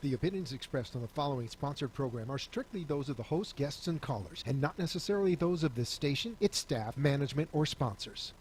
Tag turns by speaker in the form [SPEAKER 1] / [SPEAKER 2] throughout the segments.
[SPEAKER 1] The opinions expressed on the following sponsored program are strictly those of the host, guests, and callers, and not necessarily those of this station, its staff, management, or sponsors.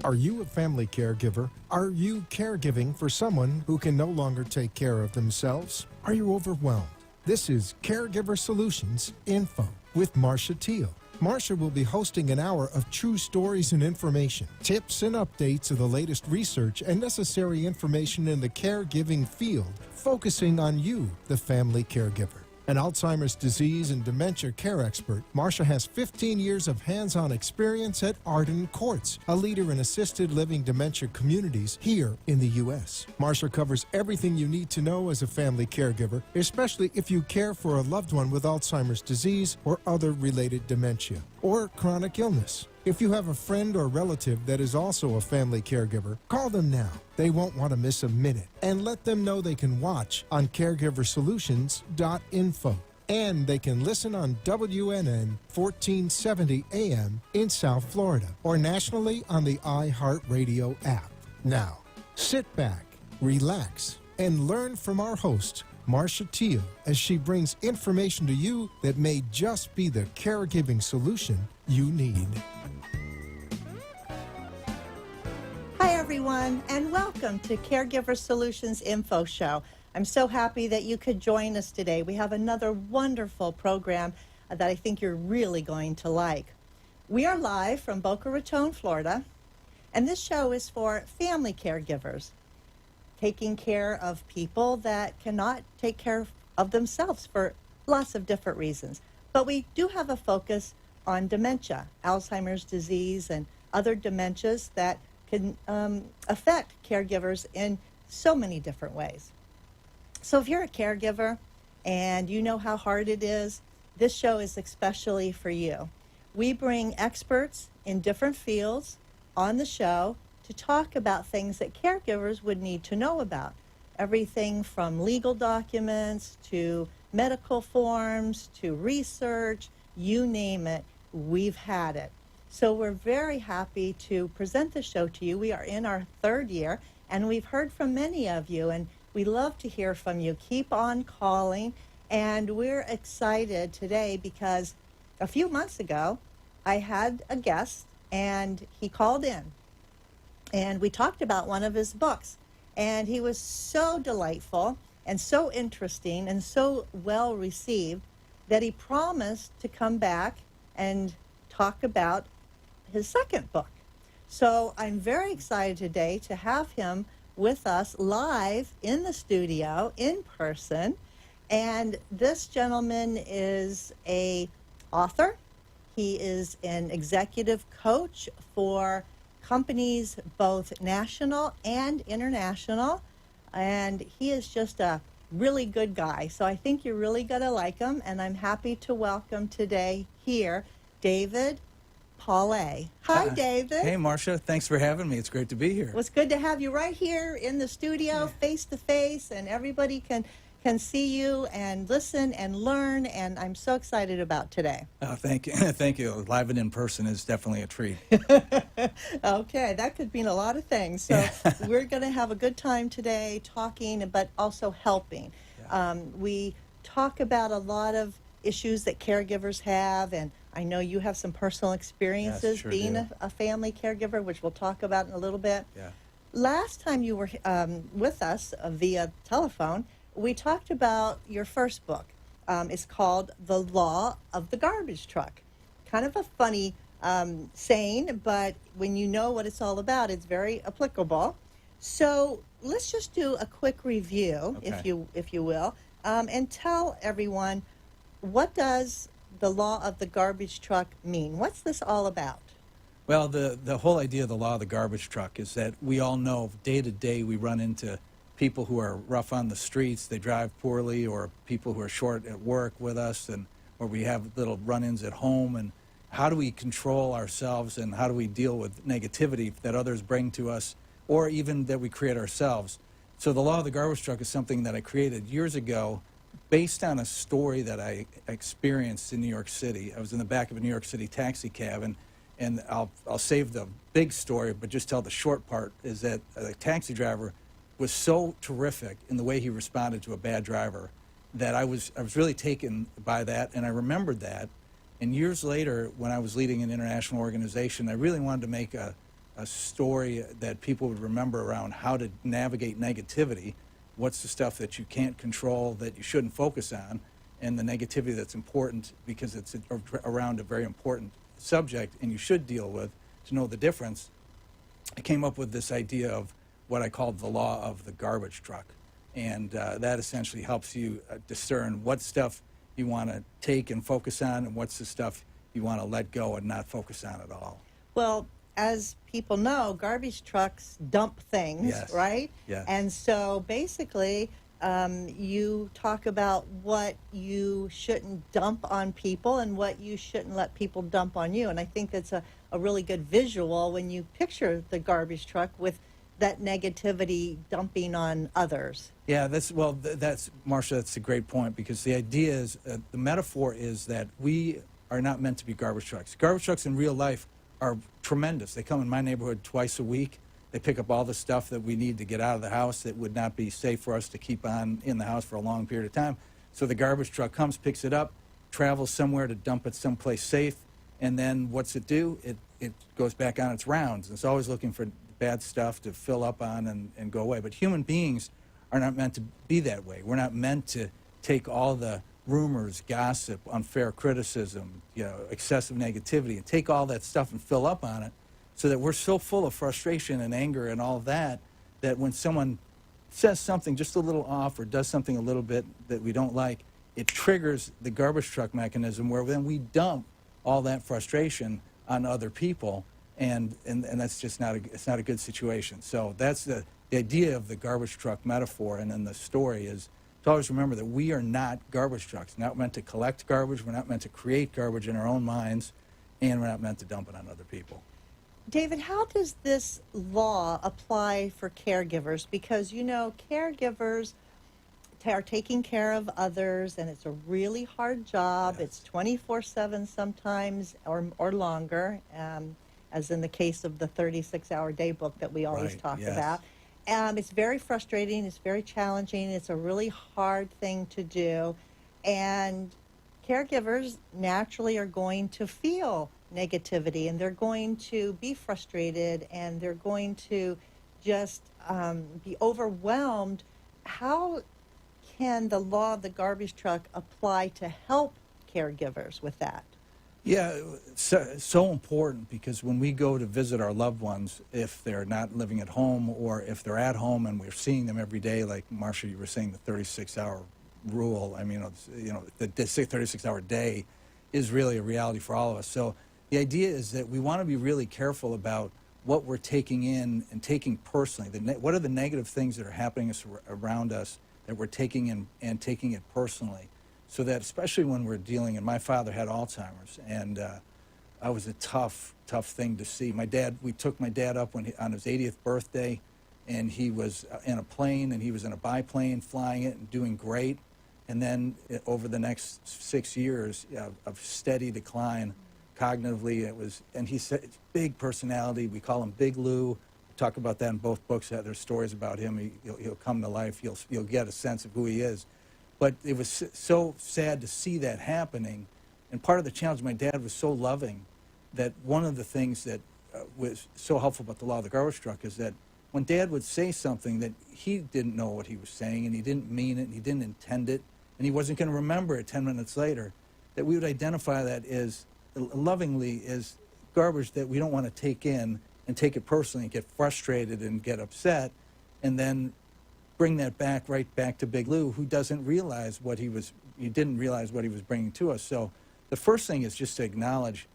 [SPEAKER 1] Are you a family caregiver? Are you caregiving for someone who can no longer take care of themselves? Are you overwhelmed? This is Caregiver Solutions Info with Marcia Teal. Marcia will be hosting an hour of true stories and information, tips and updates of the latest research and necessary information in the caregiving field, focusing on you, the family caregiver. An Alzheimer's disease and dementia care expert, Marcia has 15 years of hands-on experience at Arden Courts, a leader in assisted living dementia communities here in the U.S. Marcia covers everything you need to know as a family caregiver, especially if you care for a loved one with Alzheimer's disease or other related dementia or chronic illness. If you have a friend or relative that is also a family caregiver, call them now. They won't want to miss a minute. And let them know they can watch on caregiversolutions.info. And they can listen on WNN 1470 AM in South Florida or nationally on the iHeartRadio app. Now, sit back, relax, and learn from our host, Marcia Teal, as she brings information to you that may just be the caregiving solution you need.
[SPEAKER 2] Hi, everyone, and welcome to Caregiver Solutions Info Show. I'm so happy that you could join us today. We have another wonderful program that I think you're really going to like. We are live from Boca Raton, Florida, and this show is for family caregivers, taking care of people that cannot take care of themselves for lots of different reasons. But we do have a focus on dementia, Alzheimer's disease, and other dementias that can affect caregivers in so many different ways. So if you're a caregiver and you know how hard it is, this show is especially for you. We bring experts in different fields on the show to talk about things that caregivers would need to know about. Everything from legal documents to medical forms to research, you name it, we've had it. So we're very happy to present the show to you. We are in our third year, and we've heard from many of you, and we love to hear from you. Keep on calling, and we're excited today because a few months ago, I had a guest, and he called in, and we talked about one of his books, and he was so delightful and so interesting and so well received that he promised to come back and talk about his second book. So I'm very excited today to have him with us live in the studio, in person. And this gentleman is an author. He is an executive coach for companies both national and international. And he is just a really good guy. So I think you're really going to like him. And I'm happy to welcome today here David Paulet. Hi, David.
[SPEAKER 3] Hey, Marcia. Thanks for having me. It's great to be here.
[SPEAKER 2] Well, it's good to have you right here in the studio, face to face, and everybody can see you and listen and learn, and I'm so excited about today.
[SPEAKER 3] Oh, thank you. Thank you. Live and in person is definitely a treat.
[SPEAKER 2] Okay, that could mean a lot of things. So we're going to have a good time today talking, but also helping.
[SPEAKER 3] Yeah.
[SPEAKER 2] We talk about a lot of issues that caregivers have, and I know you have some personal experiences
[SPEAKER 3] sure
[SPEAKER 2] being
[SPEAKER 3] do.
[SPEAKER 2] a family caregiver, which we'll talk about in a little bit.
[SPEAKER 3] Yeah.
[SPEAKER 2] Last time you were with us via telephone, we talked about your first book. It's called The Law of the Garbage Truck. Kind of a funny saying, but when you know what it's all about, it's very applicable. So let's just do a quick review,
[SPEAKER 3] Okay.
[SPEAKER 2] if you will, and tell everyone, what does the law of the garbage truck mean? What's this all about?
[SPEAKER 3] Well, the whole idea of the law of the garbage truck is that we all know day to day we run into people who are rough on the streets, they drive poorly, or people who are short at work with us, and or we have little run-ins at home. And how do we control ourselves, and how do we deal with negativity that others bring to us, or even that we create ourselves? So the law of the garbage truck is something that I created years ago based on a story that I experienced in New York City. I was in the back of a New York City taxi cab, and I'll save the big story, but just tell the short part, is that the taxi driver was so terrific in the way he responded to a bad driver that I was really taken by that, and I remembered that. And years later, when I was leading an international organization, I really wanted to make a story that people would remember around how to navigate negativity. What's the stuff that you can't control, that you shouldn't focus on, and the negativity that's important because it's around a very important subject and you should deal with to know the difference. I came up with this idea of what I called the law of the garbage truck. And that essentially helps you discern what stuff you want to take and focus on and what's the stuff you want to let go and not focus on at all.
[SPEAKER 2] Well, as people know, garbage trucks dump things,
[SPEAKER 3] Yes.
[SPEAKER 2] right?
[SPEAKER 3] Yes.
[SPEAKER 2] And so basically, you talk about what you shouldn't dump on people and what you shouldn't let people dump on you. And I think that's a really good visual when you picture the garbage truck with that negativity dumping on others.
[SPEAKER 3] Yeah, that's Marcia, that's a great point, because the idea is, the metaphor is that we are not meant to be garbage trucks. Garbage trucks in real life are tremendous. They come in my neighborhood twice a week. They pick up all the stuff that we need to get out of the house that would not be safe for us to keep on in the house for a long period of time. So the garbage truck comes, picks it up, travels somewhere to dump it someplace safe, and then what's it do? It goes back on its rounds. It's always looking for bad stuff to fill up on and go away. But human beings are not meant to be that way. We're not meant to take all the rumors, gossip, unfair criticism, excessive negativity, and take all that stuff and fill up on it, so that we're so full of frustration and anger and all that when someone says something just a little off or does something a little bit that we don't like, it triggers the garbage truck mechanism where then we dump all that frustration on other people. And that's just not a good situation. So that's the idea of the garbage truck metaphor, and then the story is to always remember that we are not garbage trucks. We're not meant to collect garbage. We're not meant to create garbage in our own minds, and we're not meant to dump it on other people.
[SPEAKER 2] David, how does this law apply for caregivers? Because, caregivers are taking care of others, and it's a really hard job.
[SPEAKER 3] Yes.
[SPEAKER 2] It's 24/7 sometimes or longer. As in the case of the 36-hour day book that we always
[SPEAKER 3] Right,
[SPEAKER 2] talk
[SPEAKER 3] yes.
[SPEAKER 2] about. It's very frustrating. It's very challenging. It's a really hard thing to do. And caregivers naturally are going to feel negativity, and they're going to be frustrated, and they're going to just be overwhelmed. How can the law of the garbage truck apply to help caregivers with that?
[SPEAKER 3] Yeah, so important, because when we go to visit our loved ones, if they're not living at home or if they're at home and we're seeing them every day, like Marcia, you were saying, the 36-hour rule, the 36-hour day is really a reality for all of us. So the idea is that we want to be really careful about what we're taking in and taking personally. What are the negative things that are happening around us that we're taking in and taking it personally? So that especially when we're dealing, and my father had Alzheimer's, and that was a tough thing to see. We took my dad up on his 80th birthday, and he was in a plane, and he was in a biplane flying it and doing great. And then over the next 6 years of steady decline cognitively, and he said, big personality. We call him Big Lou. We talk about that in both books. There's stories about him. He'll come to life. You'll get a sense of who he is. But it was so sad to see that happening. And part of the challenge, my dad was so loving that one of the things that was so helpful about the law of the garbage truck is that when Dad would say something that he didn't know what he was saying, and he didn't mean it, and he didn't intend it, and he wasn't going to remember it 10 minutes later, that we would identify that as lovingly as garbage that we don't want to take in and take it personally and get frustrated and get upset, and then bring that right back to Big Lou, who didn't realize what he was bringing to us. So the first thing is just to acknowledge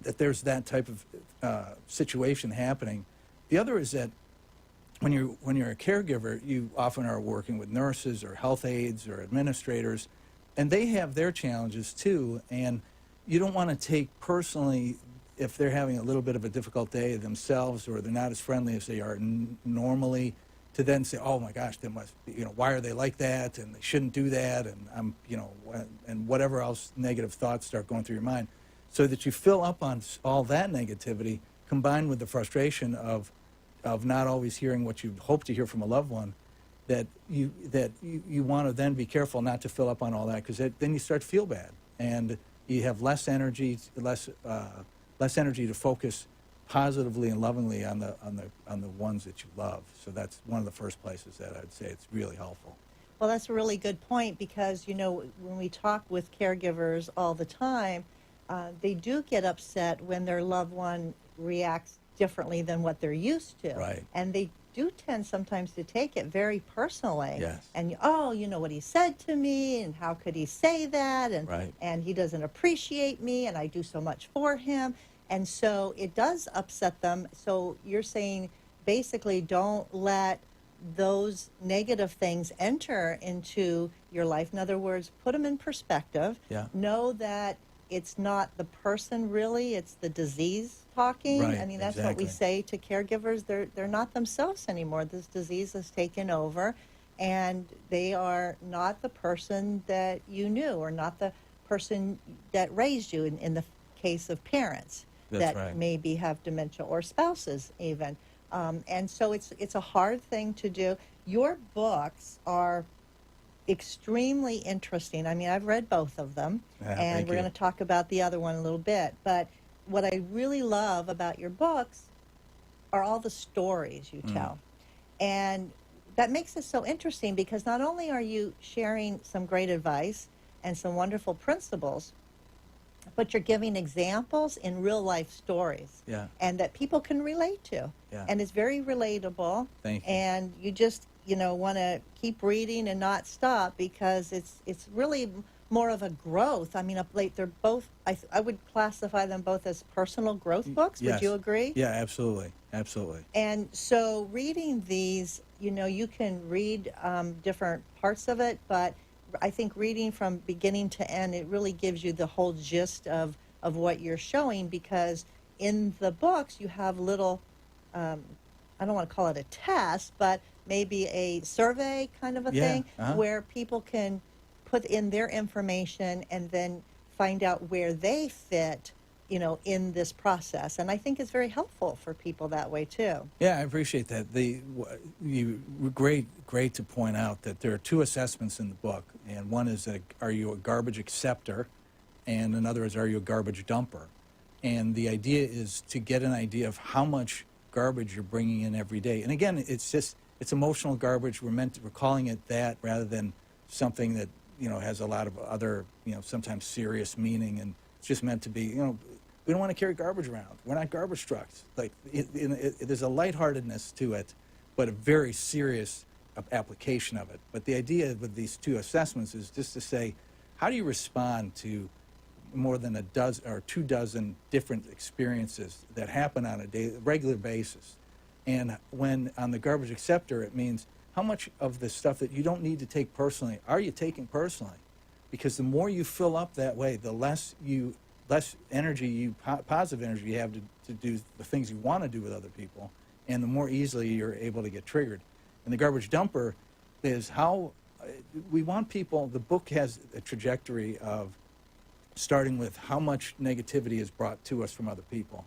[SPEAKER 3] that there's that type of situation happening. The other is that when you're a caregiver, you often are working with nurses or health aides or administrators, and they have their challenges too. And you don't want to take personally if they're having a little bit of a difficult day themselves, or they're not as friendly as they are normally, to then say, oh my gosh, they must be, why are they like that, and they shouldn't do that, and and whatever else negative thoughts start going through your mind, so that you fill up on all that negativity combined with the frustration of of not always hearing what you hope to hear from a loved one, that you want to then be careful not to fill up on all that, because then you start to feel bad, and you have less energy to focus positively and lovingly on the ones that you love. So that's one of the first places that I'd say it's really helpful.
[SPEAKER 2] Well, that's a really good point, because, when we talk with caregivers all the time, they do get upset when their loved one reacts differently than what they're used to.
[SPEAKER 3] Right.
[SPEAKER 2] And they do tend sometimes to take it very personally.
[SPEAKER 3] Yes.
[SPEAKER 2] And, what he said to me, and how could he say that? And,
[SPEAKER 3] Right.
[SPEAKER 2] and he doesn't appreciate me, and I do so much for him. And so it does upset them. So you're saying basically don't let those negative things enter into your life. In other words, put them in perspective.
[SPEAKER 3] Yeah.
[SPEAKER 2] Know that it's not the person really, it's the disease talking.
[SPEAKER 3] Right,
[SPEAKER 2] I mean, that's what we
[SPEAKER 3] exactly.
[SPEAKER 2] say to caregivers. They're not themselves anymore. This disease has taken over, and they are not the person that you knew, or not the person that raised you in the case of parents
[SPEAKER 3] That's
[SPEAKER 2] that
[SPEAKER 3] right.
[SPEAKER 2] maybe have dementia, or spouses even. And so it's a hard thing to do. Your books are extremely interesting. I mean, I've read both of them,
[SPEAKER 3] Yeah,
[SPEAKER 2] and
[SPEAKER 3] thank
[SPEAKER 2] we're
[SPEAKER 3] you.
[SPEAKER 2] going to talk about the other one a little bit. But what I really love about your books are all the stories you tell. And that makes it so interesting, because not only are you sharing some great advice and some wonderful principles, but you're giving examples in real life stories,
[SPEAKER 3] Yeah.
[SPEAKER 2] and that people can relate to.
[SPEAKER 3] Yeah.
[SPEAKER 2] And it's very relatable.
[SPEAKER 3] Thank you.
[SPEAKER 2] And you just, want to keep reading and not stop, because it's really more of a growth. I mean, up late, they're both, I would classify them both as personal growth books.
[SPEAKER 3] Yes.
[SPEAKER 2] Would you agree?
[SPEAKER 3] Yeah, absolutely. Absolutely.
[SPEAKER 2] And so reading these, you can read different parts of it, but I think reading from beginning to end, it really gives you the whole gist of what you're showing, because in the books you have little, I don't want to call it a test, but maybe a survey kind of a
[SPEAKER 3] Yeah,
[SPEAKER 2] thing,
[SPEAKER 3] uh-huh.
[SPEAKER 2] where people can put in their information and then find out where they fit, in this process. And I think it's very helpful for people that way too.
[SPEAKER 3] Yeah, I appreciate that. Great to point out that there are two assessments in the book, and one is are you a garbage acceptor, and another is, are you a garbage dumper? And the idea is to get an idea of how much garbage you're bringing in every day. And again, it's emotional garbage. We're calling it that, rather than something that has a lot of other sometimes serious meaning, and it's just meant to be we don't want to carry garbage around. We're not garbage trucks. Like there's a lightheartedness to it, but a very serious application of it. But the idea with these two assessments is just to say, how do you respond to more than a dozen or 24 different experiences that happen on a regular basis? And when on the garbage acceptor, it means how much of the stuff that you don't need to take personally are you taking personally? Because the more you fill up that way, the less energy positive energy you have to do the things you want to do with other people, and the more easily you're able to get triggered. And the garbage dumper is how we want people. The book has a trajectory of starting with how much negativity is brought to us from other people,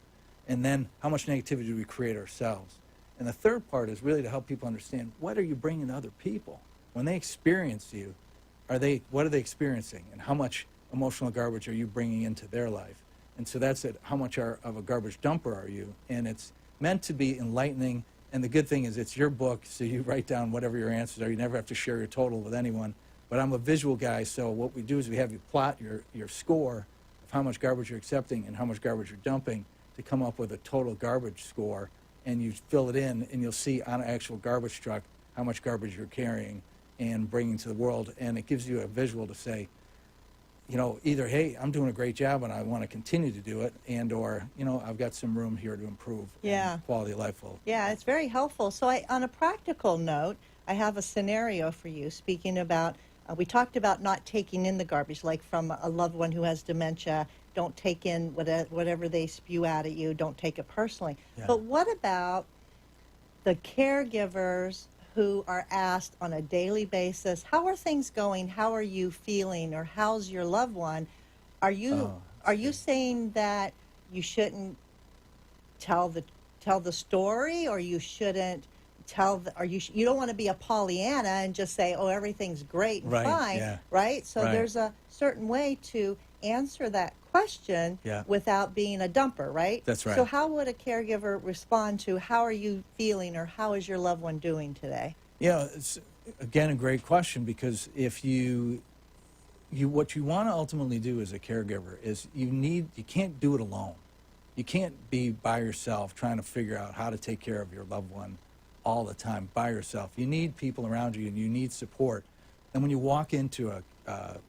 [SPEAKER 3] and then how much negativity do we create ourselves. And the third part is really to help people understand, what are you bringing to other people? When they experience you, what are they experiencing, and how much emotional garbage are you bringing into their life? And so that's it. How much of a garbage dumper are you? And it's meant to be enlightening. And the good thing is it's your book, so you write down whatever your answers are. You never have to share your total with anyone. But I'm a visual guy, so what we do is we have you plot your score of how much garbage you're accepting and how much garbage you're dumping to come up with a total garbage score. And you fill it in, and you'll see on an actual garbage truck how much garbage you're carrying and bringing to the world. And it gives you a visual to say, either, hey, I'm doing a great job and I want to continue to do it, or, I've got some room here to improve.
[SPEAKER 2] Yeah.
[SPEAKER 3] And quality of life will.
[SPEAKER 2] Yeah, it's very helpful. So on a practical note, I have a scenario for you, speaking about, we talked about not taking in the garbage, like from a loved one who has dementia. Don't take in whatever they spew out at you. Don't take it personally.
[SPEAKER 3] Yeah.
[SPEAKER 2] But what about the caregivers who are asked on a daily basis, how are things going? How are you feeling? Or how's your loved one? Are you saying that you shouldn't tell the tell the story, or you shouldn't tell the, or you don't want to be a Pollyanna and just say, oh, everything's great and
[SPEAKER 3] Right,
[SPEAKER 2] fine,
[SPEAKER 3] yeah.
[SPEAKER 2] right? So
[SPEAKER 3] Right.
[SPEAKER 2] there's a certain way to answer that question
[SPEAKER 3] Yeah.
[SPEAKER 2] without being a dumper, right?
[SPEAKER 3] That's right.
[SPEAKER 2] So how would a caregiver respond to, how are you feeling, or how is your loved one doing today?
[SPEAKER 3] Yeah, it's again a great question, because if you what you want to ultimately do as a caregiver is you can't do it alone. You can't be by yourself trying to figure out how to take care of your loved one all the time by yourself. You need people around you, and you need support. And when you walk into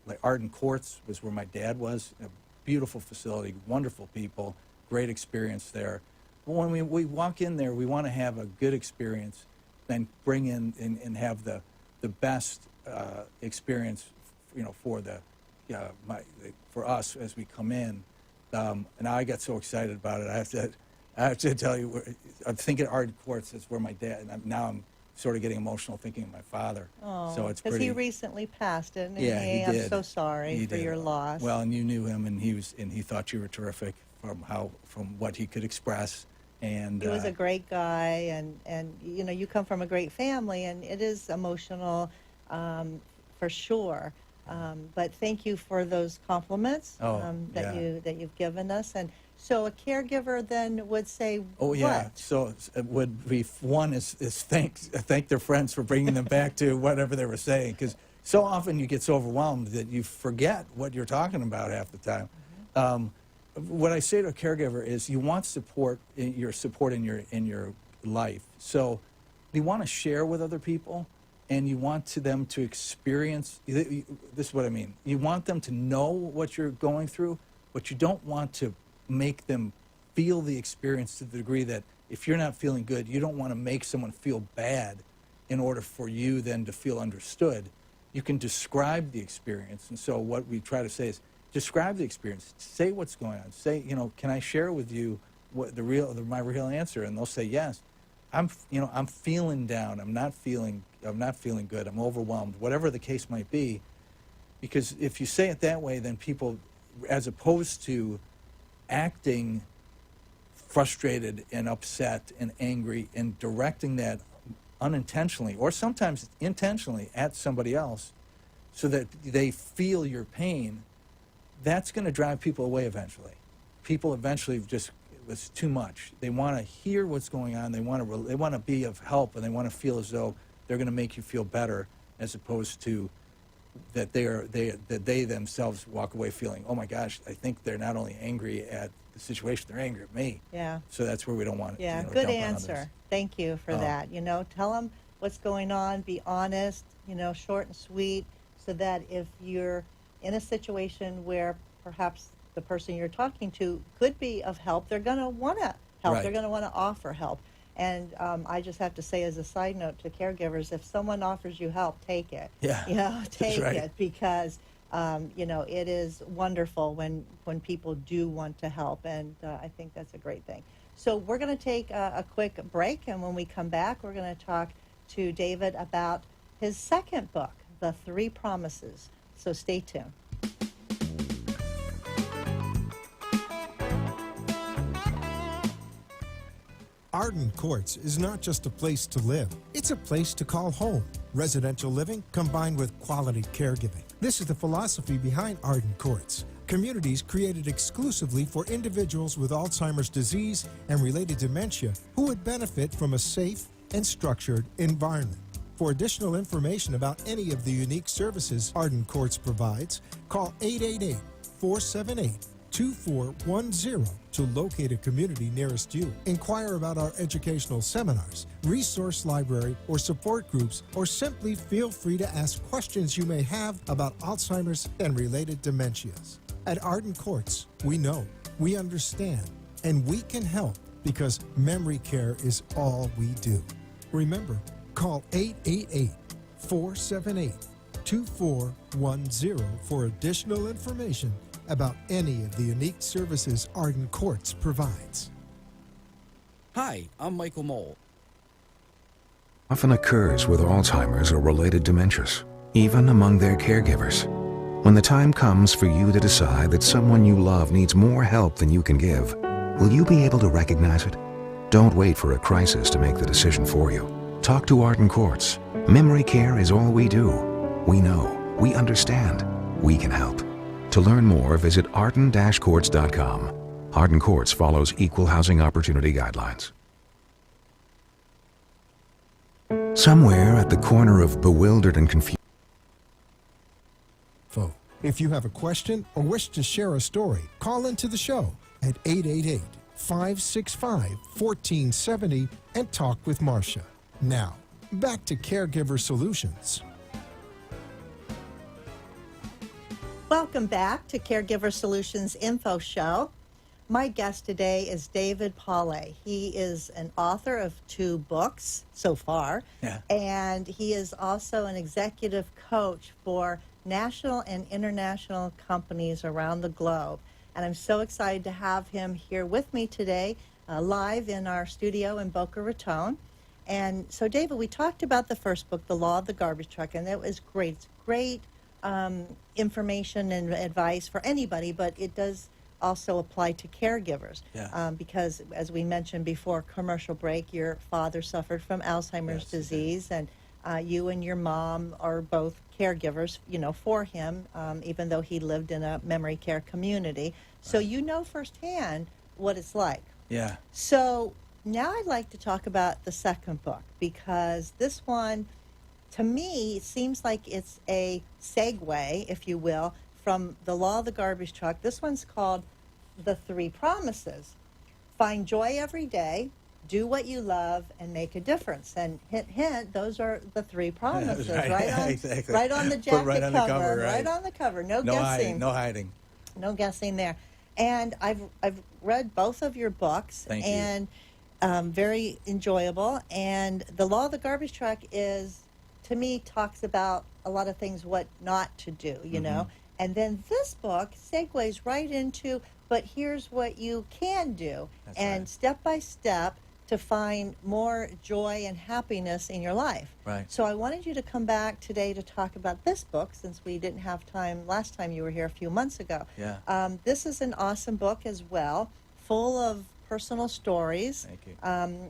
[SPEAKER 3] like Arden Courts was where my dad was, a beautiful facility, wonderful people, great experience there. But when we walk in there, we want to have a good experience and bring in and have the best experience, for us as we come in. And I got so excited about it. I have to tell you, I'm thinking Arden Courts is where my dad, and now I'm sort of getting emotional thinking of my father.
[SPEAKER 2] Oh,
[SPEAKER 3] so it's
[SPEAKER 2] because
[SPEAKER 3] pretty.
[SPEAKER 2] he recently passed, didn't he?
[SPEAKER 3] Yeah, he
[SPEAKER 2] I'm
[SPEAKER 3] did.
[SPEAKER 2] so sorry
[SPEAKER 3] He
[SPEAKER 2] for
[SPEAKER 3] did.
[SPEAKER 2] your loss.
[SPEAKER 3] Well, and you knew him, and he thought you were terrific from what he could express. And
[SPEAKER 2] he was a great guy, and you come from a great family, and it is emotional, for sure. But thank you for those compliments that you've given us. And so a caregiver then would say,
[SPEAKER 3] Oh yeah.
[SPEAKER 2] what?
[SPEAKER 3] So it would be one is thank their friends for bringing them back to whatever they were saying, because so often you get so overwhelmed that you forget what you're talking about half the time. What I say to a caregiver is you want support in your life. So you want to share with other people, and you want them to experience. This is what I mean. You want them to know what you're going through, but you don't want to make them feel the experience to the degree that if you're not feeling good, you don't want to make someone feel bad in order for you then to feel understood. You can describe the experience. And so what we try to say is describe the experience. Say what's going on. Say, can I share with you what my real answer? And they'll say yes. I'm feeling down. I'm not feeling good. I'm overwhelmed. Whatever the case might be, because if you say it that way, then people, as opposed to acting frustrated and upset and angry and directing that unintentionally or sometimes intentionally at somebody else, so that they feel your pain, that's going to drive people away eventually. People eventually just. It's too much. They want to hear what's going on. They want to be of help, and they want to feel as though they're going to make you feel better, as opposed to that they themselves walk away feeling, oh my gosh, I think they're not only angry at the situation, they're angry at me.
[SPEAKER 2] Yeah.
[SPEAKER 3] So that's where we don't want.
[SPEAKER 2] Yeah.
[SPEAKER 3] Dump
[SPEAKER 2] Good
[SPEAKER 3] on
[SPEAKER 2] answer.
[SPEAKER 3] others.
[SPEAKER 2] Thank you for that. Tell them what's going on. Be honest. Short and sweet, so that if you're in a situation where perhaps the person you're talking to could be of help, they're going to want to help.
[SPEAKER 3] Right.
[SPEAKER 2] They're going to want to offer help. And I just have to say, as a side note to caregivers, if someone offers you help, take it.
[SPEAKER 3] Yeah.
[SPEAKER 2] Take
[SPEAKER 3] right.
[SPEAKER 2] it, because it is wonderful when people do want to help, and I think that's a great thing. So we're going to take a quick break, and when we come back, we're going to talk to David about his second book, The 3 Promises. So stay tuned.
[SPEAKER 1] Arden Courts is not just a place to live, it's a place to call home. Residential living combined with quality caregiving. This is the philosophy behind Arden Courts. Communities created exclusively for individuals with Alzheimer's disease and related dementia who would benefit from a safe and structured environment. For additional information about any of the unique services Arden Courts provides, call 888-478-2410 to locate a community nearest you. Inquire about our educational seminars, resource library, or support groups, or simply feel free to ask questions you may have about Alzheimer's and related dementias. At Arden Courts, we know, we understand, and we can help, because memory care is all we do. Remember, call 888-478-2410 for additional information about any of the unique services Arden Courts provides.
[SPEAKER 4] Hi, I'm Michael Mole.
[SPEAKER 5] Often occurs with Alzheimer's or related dementias, even among their caregivers. When the time comes for you to decide that someone you love needs more help than you can give, will you be able to recognize it? Don't wait for a crisis to make the decision for you. Talk to Arden Courts. Memory care is all we do. We know, we understand, we can help. To learn more, visit arden-courts.com. Arden Courts follows equal housing opportunity guidelines. Somewhere at the corner of bewildered and confused.
[SPEAKER 1] If you have a question or wish to share a story, call into the show at 888-565-1470 and talk with Marcia. Now, back to Caregiver Solutions.
[SPEAKER 2] Welcome back to Caregiver Solutions Info Show. My guest today is David Paulet. He is an author of 2 books so far, and he is also an executive coach for national and international companies around the globe. And I'm so excited to have him here with me today, live in our studio in Boca Raton. And so, David, we talked about the first book, The Law of the Garbage Truck, and that was great. It's great information and advice for anybody, but it does also apply to caregivers. Because, as we mentioned before, commercial break, your father suffered from Alzheimer's disease, and you and your mom are both caregivers, for him, even though he lived in a memory care community. So you know firsthand what it's like.
[SPEAKER 3] Yeah.
[SPEAKER 2] So now I'd like to talk about the second book, because this one, to me, seems like it's a segue, if you will, from The Law of the Garbage Truck. This one's called The 3 Promises. Find joy every day, do what you love, and make a difference. And hint, hint, those are the 3 promises,
[SPEAKER 3] Exactly.
[SPEAKER 2] right on the jacket
[SPEAKER 3] right on the cover,
[SPEAKER 2] right on the cover. No guessing.
[SPEAKER 3] No hiding.
[SPEAKER 2] No guessing there. And I've read both of your books.
[SPEAKER 3] Thank you.
[SPEAKER 2] And very enjoyable. And The Law of the Garbage Truck is, to me, talks about a lot of things, what not to do, you know. And then this book segues right into, but here's what you can do.
[SPEAKER 3] That's
[SPEAKER 2] and
[SPEAKER 3] right.
[SPEAKER 2] Step by step to find more joy and happiness in your life.
[SPEAKER 3] Right.
[SPEAKER 2] So I wanted you to come back today to talk about this book, since we didn't have time last time you were here a few months ago.
[SPEAKER 3] Yeah.
[SPEAKER 2] This is an awesome book as well, full of personal stories.
[SPEAKER 3] Thank you.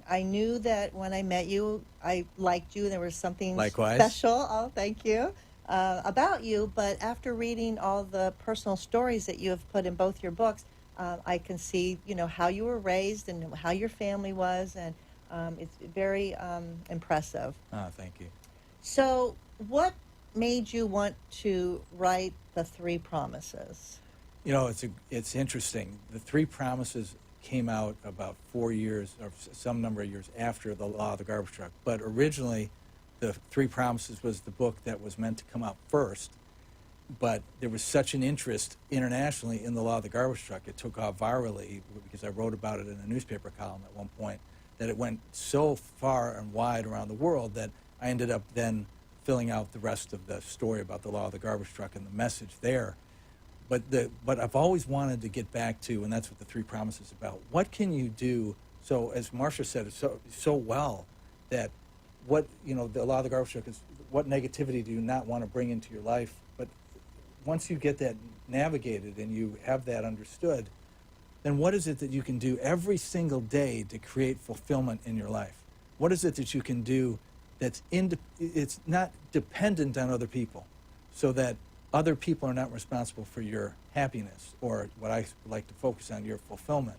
[SPEAKER 2] I knew that when I met you, I liked you. There was something
[SPEAKER 3] Likewise.
[SPEAKER 2] special. Oh, thank you. About you. But after reading all the personal stories that you have put in both your books, I can see, how you were raised and how your family was, and it's very impressive.
[SPEAKER 3] Oh, thank you.
[SPEAKER 2] So what made you want to write the 3 promises?
[SPEAKER 3] It's interesting. The 3 promises came out about 4 years or some number of years after The Law of the Garbage Truck. But originally, the 3 promises was the book that was meant to come out first. But there was such an interest internationally in The Law of the Garbage Truck, it took off virally, because I wrote about it in a newspaper column at one point, that it went so far and wide around the world that I ended up then filling out the rest of the story about The Law of the Garbage Truck and the message there. But I've always wanted to get back to, and that's what the 3 promises is about. What can you do? So as Marcia said it so well, that the Law of the Garbage Truck is, what negativity do you not want to bring into your life? But once you get that navigated and you have that understood, then what is it that you can do every single day to create fulfillment in your life? What is it that you can do that's it's not dependent on other people, so that other people are not responsible for your happiness, or what I like to focus on, your fulfillment.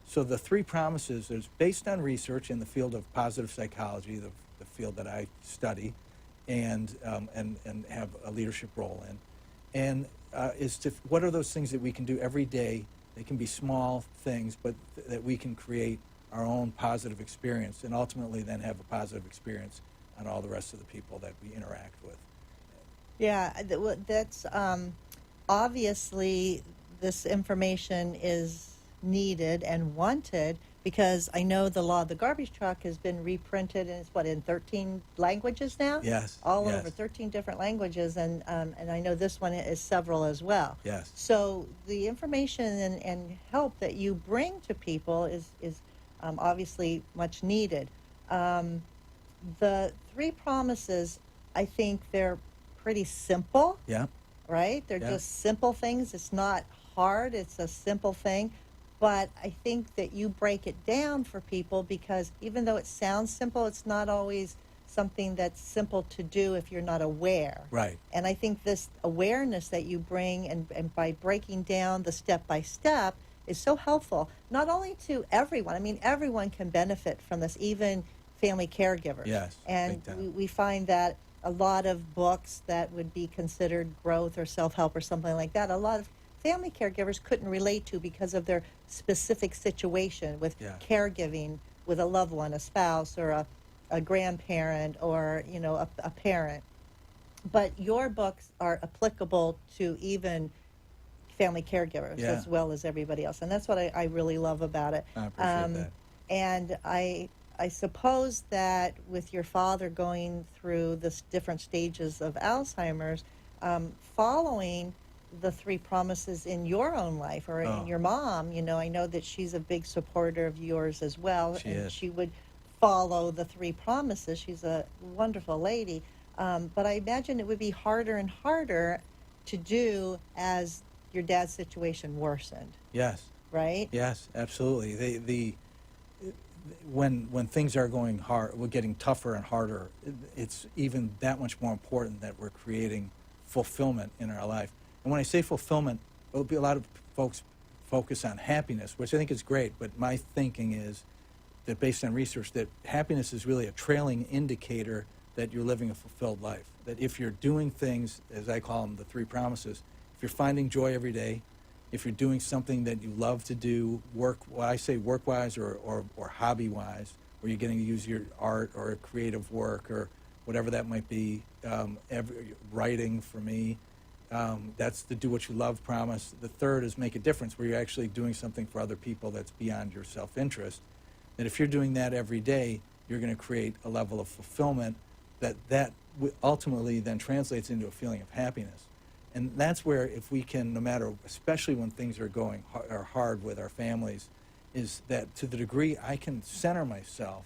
[SPEAKER 3] So the 3 promises is based on research in the field of positive psychology, the field that I study, and have a leadership role in. And what are those things that we can do every day? They can be small things, but that we can create our own positive experience, and ultimately then have a positive experience on all the rest of the people that we interact with.
[SPEAKER 2] Yeah, that's obviously this information is needed and wanted, because I know The Law of the Garbage Truck has been reprinted, and it's in 13 languages now?
[SPEAKER 3] Yes.
[SPEAKER 2] All over 13 different languages, and I know this one is several as well.
[SPEAKER 3] Yes.
[SPEAKER 2] So the information and help that you bring to people is obviously much needed. The 3 promises, I think they're pretty simple.
[SPEAKER 3] Yeah.
[SPEAKER 2] Right? They're just simple things. It's not hard. It's a simple thing. But I think that you break it down for people because even though it sounds simple, it's not always something that's simple to do if you're not aware.
[SPEAKER 3] Right.
[SPEAKER 2] And I think this awareness that you bring and by breaking down the step by step is so helpful, not only to everyone. I mean, everyone can benefit from this, even family caregivers.
[SPEAKER 3] Yes,
[SPEAKER 2] And
[SPEAKER 3] big time.
[SPEAKER 2] we find that a lot of books that would be considered growth or self-help or something like that, a lot of family caregivers couldn't relate to because of their specific situation with
[SPEAKER 3] Yeah.
[SPEAKER 2] caregiving with a loved one, a spouse or a grandparent or, you know, a parent. But your books are applicable to even family caregivers
[SPEAKER 3] Yeah.
[SPEAKER 2] as well as everybody else. And that's what I really love about it.
[SPEAKER 3] I appreciate that.
[SPEAKER 2] And I suppose that with your father going through the different stages of Alzheimer's, following the three promises in your own life or
[SPEAKER 3] Oh.
[SPEAKER 2] in your mom, you know, I know that she's a big supporter of yours as well.
[SPEAKER 3] She
[SPEAKER 2] and
[SPEAKER 3] is.
[SPEAKER 2] she would follow the three promises. She's a wonderful lady. But I imagine it would be harder and harder to do as your dad's situation worsened,
[SPEAKER 3] Yes.
[SPEAKER 2] right?
[SPEAKER 3] Yes, absolutely. When things are going hard, we're getting tougher and harder. It's even that much more important that we're creating fulfillment in our life. And when I say fulfillment, it'll be a lot of folks focus on happiness, which I think is great. But my thinking is that, based on research, that happiness is really a trailing indicator that you're living a fulfilled life. That if you're doing things, as I call them, the three promises, if you're finding joy every day, if you're doing something that you love to do, I say work-wise or hobby-wise, where you're getting to use your art or creative work or whatever that might be, writing for me, that's the do what you love promise. The third is make a difference, where you're actually doing something for other people that's beyond your self-interest. That if you're doing that every day, you're going to create a level of fulfillment that ultimately then translates into a feeling of happiness. And that's where, if we can, no matter, especially when things are going hard with our families, is that to the degree I can center myself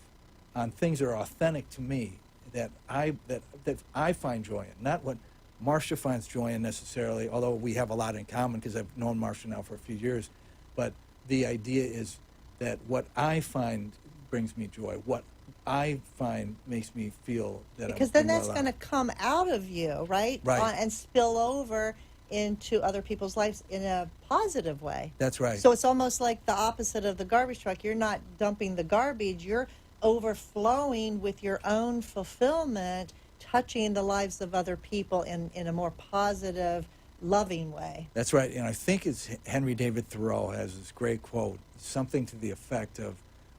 [SPEAKER 3] on things that are authentic to me, that I find joy in, not what Marcia finds joy in necessarily, although we have a lot in common because I've known Marcia now for a few years. But the idea is that what I find brings me joy, what I find makes me feel that
[SPEAKER 2] Because
[SPEAKER 3] I'm
[SPEAKER 2] then
[SPEAKER 3] doing
[SPEAKER 2] that's
[SPEAKER 3] well.
[SPEAKER 2] going to come out of you, right?
[SPEAKER 3] Right.
[SPEAKER 2] And spill over into other people's lives in a positive way.
[SPEAKER 3] That's right.
[SPEAKER 2] So it's almost like the opposite of the garbage truck. You're not dumping the garbage, you're overflowing with your own fulfillment, touching the lives of other people in a more positive, loving way.
[SPEAKER 3] That's right. And I think it's Henry David Thoreau has this great quote, something to the effect of,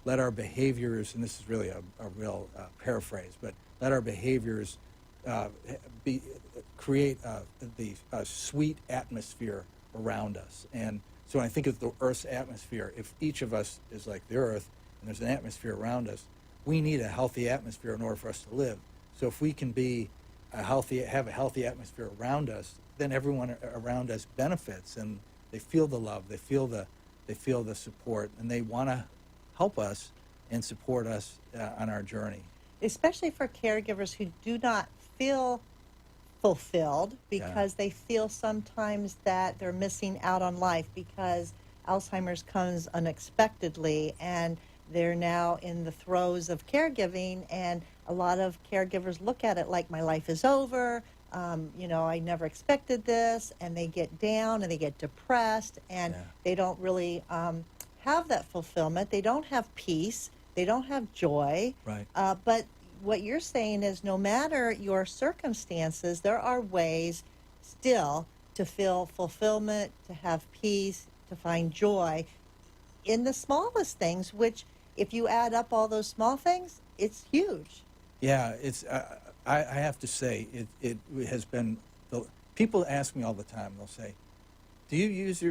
[SPEAKER 3] let our behaviors, and this is really a real paraphrase, but let our behaviors create the sweet atmosphere around us. And so when I think of the Earth's atmosphere, if each of us is like the Earth and there's an atmosphere around us, we need a healthy atmosphere in order for us to live. So if we can have a healthy atmosphere around us, then everyone around us benefits, and they feel the love, they feel the support, and they want to help us and support us on our journey.
[SPEAKER 2] Especially for caregivers who do not feel fulfilled because they feel sometimes that they're missing out on life because Alzheimer's comes unexpectedly and they're now in the throes of caregiving, and a lot of caregivers look at it like, my life is over, I never expected this, and they get down and they get depressed, and they don't really have that fulfillment. They don't have peace. They don't have joy.
[SPEAKER 3] Right.
[SPEAKER 2] But what you're saying is, no matter your circumstances, there are ways still to feel fulfillment, to have peace, to find joy in the smallest things, which if you add up all those small things, it's huge.
[SPEAKER 3] Yeah, it's. I have to say, it has been. People ask me all the time. They'll say, "Do you use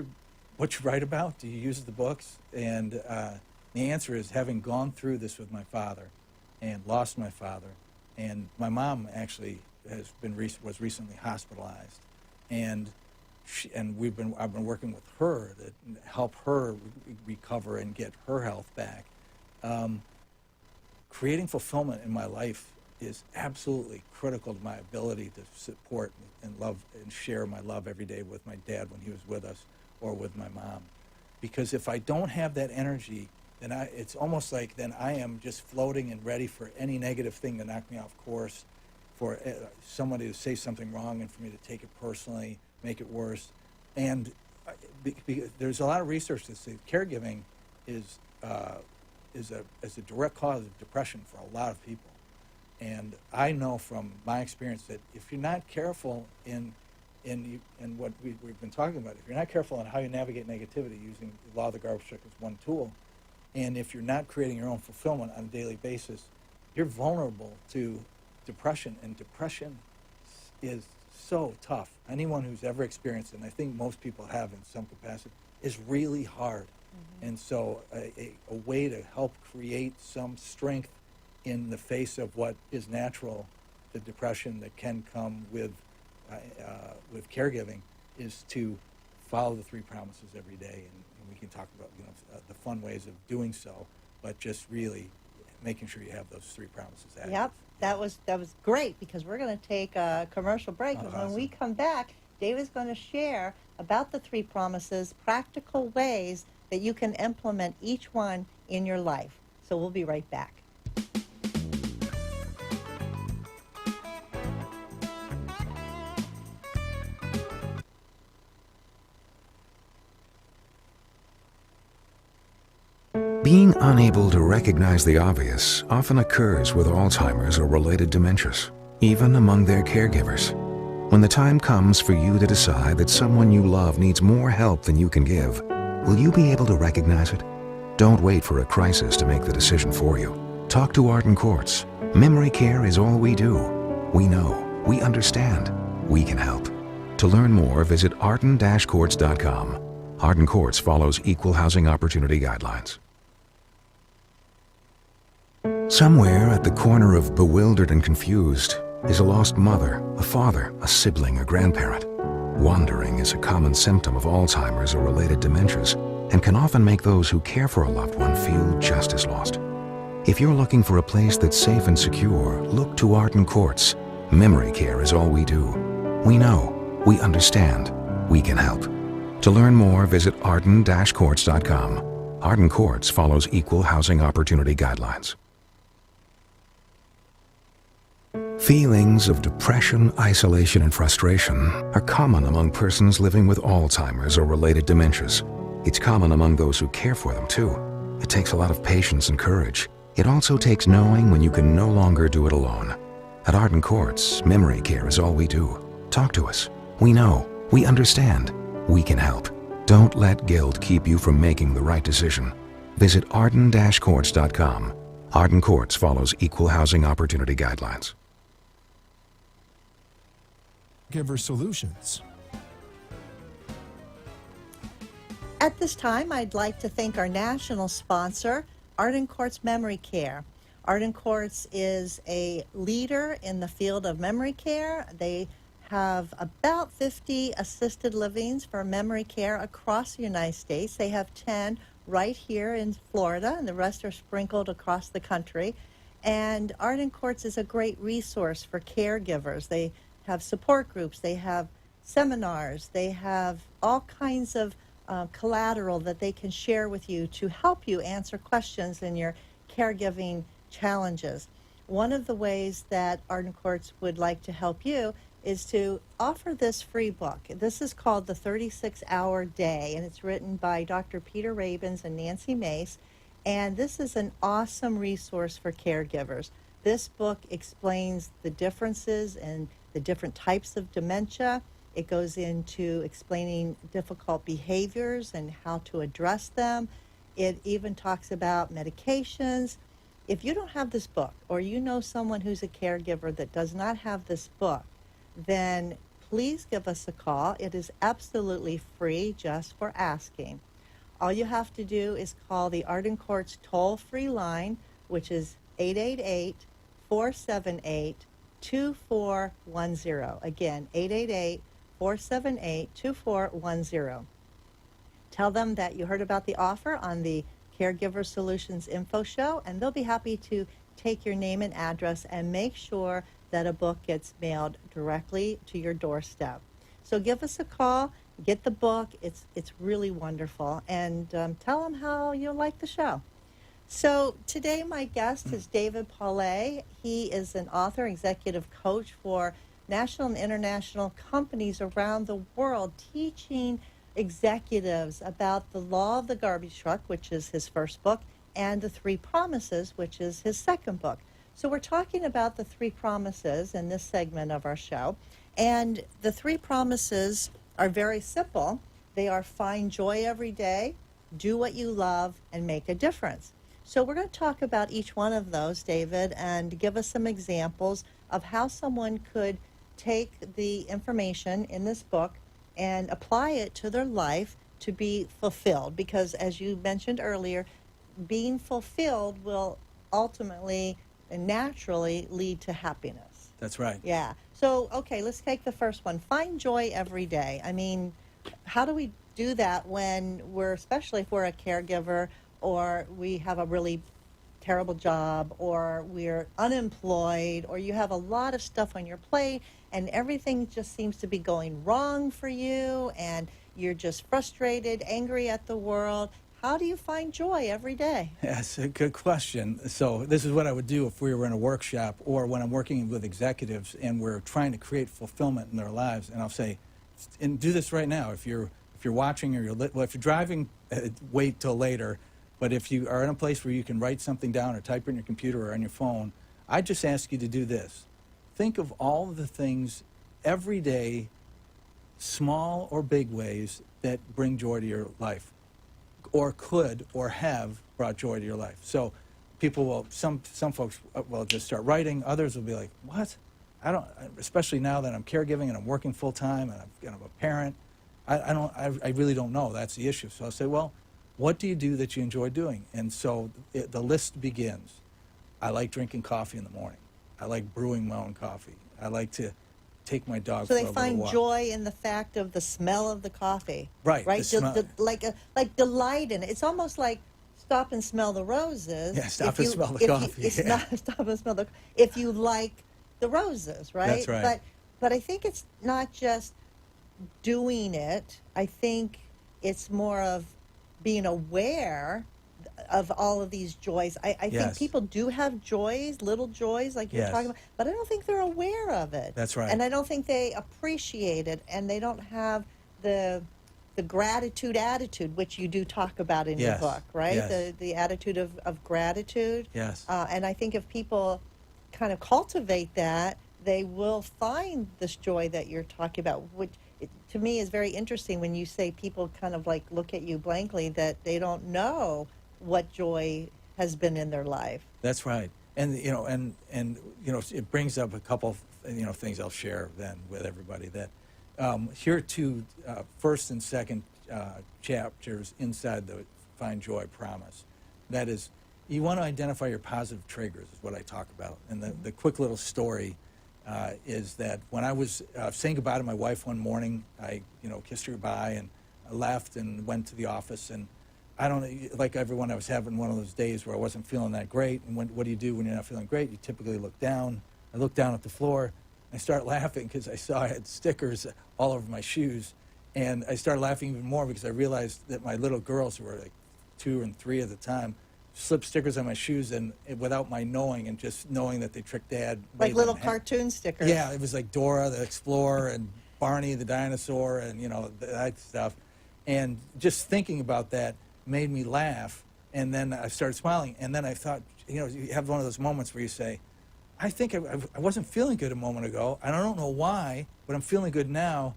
[SPEAKER 3] what you write about? Do you use the books?" And the answer is, having gone through this with my father, and lost my father, and my mom actually was recently hospitalized, and I've been working with her to help her recover and get her health back. Creating fulfillment in my life is absolutely critical to my ability to support and love and share my love every day with my dad when he was with us, or with my mom. because if I don't have that energy, then it's almost like then I am just floating and ready for any negative thing to knock me off course, for somebody to say something wrong and for me to take it personally, make it worse. And there's a lot of research that says caregiving is a direct cause of depression for a lot of people. And I know from my experience that if you're not careful in what we've been talking about, if you're not careful in how you navigate negativity using the law of the garbage truck as one tool, and if you're not creating your own fulfillment on a daily basis, you're vulnerable to depression. And depression is so tough. Anyone who's ever experienced it, and I think most people have in some capacity, is really hard. Mm-hmm. And so a way to help create some strength in the face of what is natural, the depression that can come with caregiving, is to follow the 3 promises every day. And we can talk about the fun ways of doing so, but just really making sure you have those 3 promises active.
[SPEAKER 2] Yep, that was great, because we're going to take a commercial break. And when we come back, Dave is going to share about the 3 promises, practical ways that you can implement each one in your life. So we'll be right back.
[SPEAKER 5] Being unable to recognize the obvious often occurs with Alzheimer's or related dementias, even among their caregivers. When the time comes for you to decide that someone you love needs more help than you can give, will you be able to recognize it? Don't wait for a crisis to make the decision for you. Talk to Arden Courts. Memory care is all we do. We know, we understand, we can help. To learn more, visit arden-courts.com. Arden Courts follows equal housing opportunity guidelines. Somewhere at the corner of bewildered and confused is a lost mother, a father, a sibling, a grandparent. Wandering is a common symptom of Alzheimer's or related dementias and can often make those who care for a loved one feel just as lost. If you're looking for a place that's safe and secure, look to Arden Courts. Memory care is all we do. We know, we understand, we can help. To learn more, visit arden-courts.com. Arden Courts follows equal housing opportunity guidelines. Feelings of depression, isolation, and frustration are common among persons living with Alzheimer's or related dementias. It's common among those who care for them, too. It takes a lot of patience and courage. It also takes knowing when you can no longer do it alone. At Arden Courts, memory care is all we do. Talk to us. We know, we understand, we can help. Don't let guilt keep you from making the right decision. Visit arden-courts.com. Arden Courts follows equal housing opportunity guidelines.
[SPEAKER 1] Caregiver Solutions.
[SPEAKER 2] At this time, I'd like to thank our national sponsor, Arden Courts Memory Care. Arden Courts is a leader in the field of memory care. They have about 50 assisted livings for memory care across the United States. They have 10 right here in Florida, and the rest are sprinkled across the country. And Arden Courts is a great resource for caregivers. They have support groups, they have seminars, they have all kinds of collateral that they can share with you to help you answer questions in your caregiving challenges. One of the ways that Arden Courts would like to help you is to offer this free book. This is called The 36-Hour Day, and it's written by Dr. Peter Rabins and Nancy Mace, and this is an awesome resource for caregivers. This book explains the differences and the different types of dementia. It goes into explaining difficult behaviors and how to address them. It even talks about medications. If you don't have this book, or you know someone who's a caregiver that does not have this book, then please give us a call. It is absolutely free just for asking. All you have to do is call the Arden Courts toll-free line, which is 888-478-2410. Again, 888-478-2410. Tell them that you heard about the offer on the Caregiver Solutions Info Show, and they'll be happy to take your name and address and make sure that a book gets mailed directly to your doorstep. So give us a call Get the book. It's really wonderful. And tell them how you'll like the show. So today my guest is David Paulet. He is an author, executive coach for national and international companies around the world, teaching executives about the law of the garbage truck, which is his first book, and the three promises, which is his second book. So we're talking about the three promises in this segment of our show. And the three promises are very simple. They are find joy every day, do what you love, and make a difference. So we're going to talk about each one of those, David, and give us some examples of how someone could take the information in this book and apply it to their life to be fulfilled. Because as you mentioned earlier, being fulfilled will ultimately and naturally lead to happiness.
[SPEAKER 3] That's right.
[SPEAKER 2] Yeah. So, okay, let's take the first one. Find joy every day. I mean, how do we do that when especially if we're a caregiver or we have a really terrible job or we're unemployed or you have a lot of stuff on your plate and everything just seems to be going wrong for you and you're just frustrated, angry at the world? How do you find joy every day?
[SPEAKER 3] That's a good question. So this is what I would do if we were in a workshop or when I'm working with executives and we're trying to create fulfillment in their lives. And I'll say, and do this right now. If you're watching or if you're driving, wait till later. But if you are in a place where you can write something down or type it in your computer or on your phone, I just ask you to do this. Think of all of the things every day, small or big ways, that bring joy to your life, or could or have brought joy to your life. So people will, some folks will just start writing. Others will be like, what? I don't, especially now that I'm caregiving and I'm working full time and I'm a parent, I really don't know. That's the issue. So I'll say, well, what do you do that you enjoy doing? And so the list begins. I like drinking coffee in the morning. I like brewing my own coffee. I like to take my dog for a
[SPEAKER 2] So they
[SPEAKER 3] little
[SPEAKER 2] find
[SPEAKER 3] walk.
[SPEAKER 2] joy in the fact of the smell of the coffee.
[SPEAKER 3] Right,
[SPEAKER 2] Right?
[SPEAKER 3] the smell.
[SPEAKER 2] Like delight in it. It's almost like stop and smell the roses.
[SPEAKER 3] Yeah, stop
[SPEAKER 2] If
[SPEAKER 3] and
[SPEAKER 2] you-
[SPEAKER 3] smell the
[SPEAKER 2] if you-
[SPEAKER 3] coffee,
[SPEAKER 2] it's
[SPEAKER 3] yeah.
[SPEAKER 2] not stop and smell the if you like the roses, right?
[SPEAKER 3] That's right.
[SPEAKER 2] But I think it's not just doing it. I think it's more of being aware of all of these joys. I think
[SPEAKER 3] Yes.
[SPEAKER 2] people do have joys, little joys like you're
[SPEAKER 3] Yes.
[SPEAKER 2] talking about, but I don't think they're aware of it.
[SPEAKER 3] That's right.
[SPEAKER 2] And I don't think they appreciate it, and they don't have the gratitude attitude, which you do talk about in
[SPEAKER 3] Yes.
[SPEAKER 2] your book, right?
[SPEAKER 3] Yes.
[SPEAKER 2] The attitude of gratitude.
[SPEAKER 3] Yes.
[SPEAKER 2] And I think if people kind of cultivate that, they will find this joy that you're talking about, which to me is very interesting when you say people kind of like look at you blankly, that they don't know what joy has been in their life.
[SPEAKER 3] That's right. And it brings up a couple things I'll share then with everybody. That here are two first and second chapters inside the Find Joy Promise. That is, you want to identify your positive triggers, is what I talk about. And the quick little story is that when I was saying goodbye to my wife one morning, I kissed her goodbye and I left and went to the office. And I don't, like everyone, I was having one of those days where I wasn't feeling that great. And what do you do when you're not feeling great? You typically look down. I looked down at the floor. I start laughing because I saw I had stickers all over my shoes. And I started laughing even more because I realized that my little girls, who were like 2 and 3 at the time, slipped stickers on my shoes and without my knowing, and just knowing that they tricked Dad.
[SPEAKER 2] Like
[SPEAKER 3] made
[SPEAKER 2] little
[SPEAKER 3] them happy.
[SPEAKER 2] cartoon stickers.
[SPEAKER 3] Yeah, it was like Dora the Explorer and Barney the dinosaur and that stuff. And just thinking about that made me laugh. And then I started smiling. And then I thought, you have one of those moments where you say, I think I wasn't feeling good a moment ago, and I don't know why, but I'm feeling good now.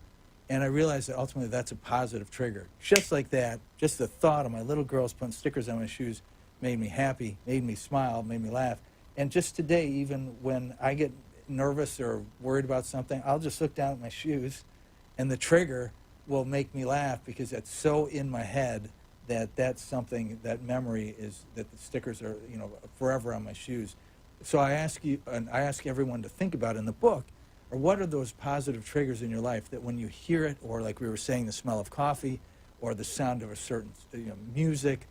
[SPEAKER 3] And I realized that ultimately that's a positive trigger. Just like that, just the thought of my little girls putting stickers on my shoes made me happy, made me smile, made me laugh. And just today, even when I get nervous or worried about something, I'll just look down at my shoes, and the trigger will make me laugh because it's so in my head that that's something, that memory is that the stickers are, forever on my shoes. So I ask you, and I ask everyone to think about in the book, or what are those positive triggers in your life that when you hear it, or like we were saying, the smell of coffee, or the sound of a certain music,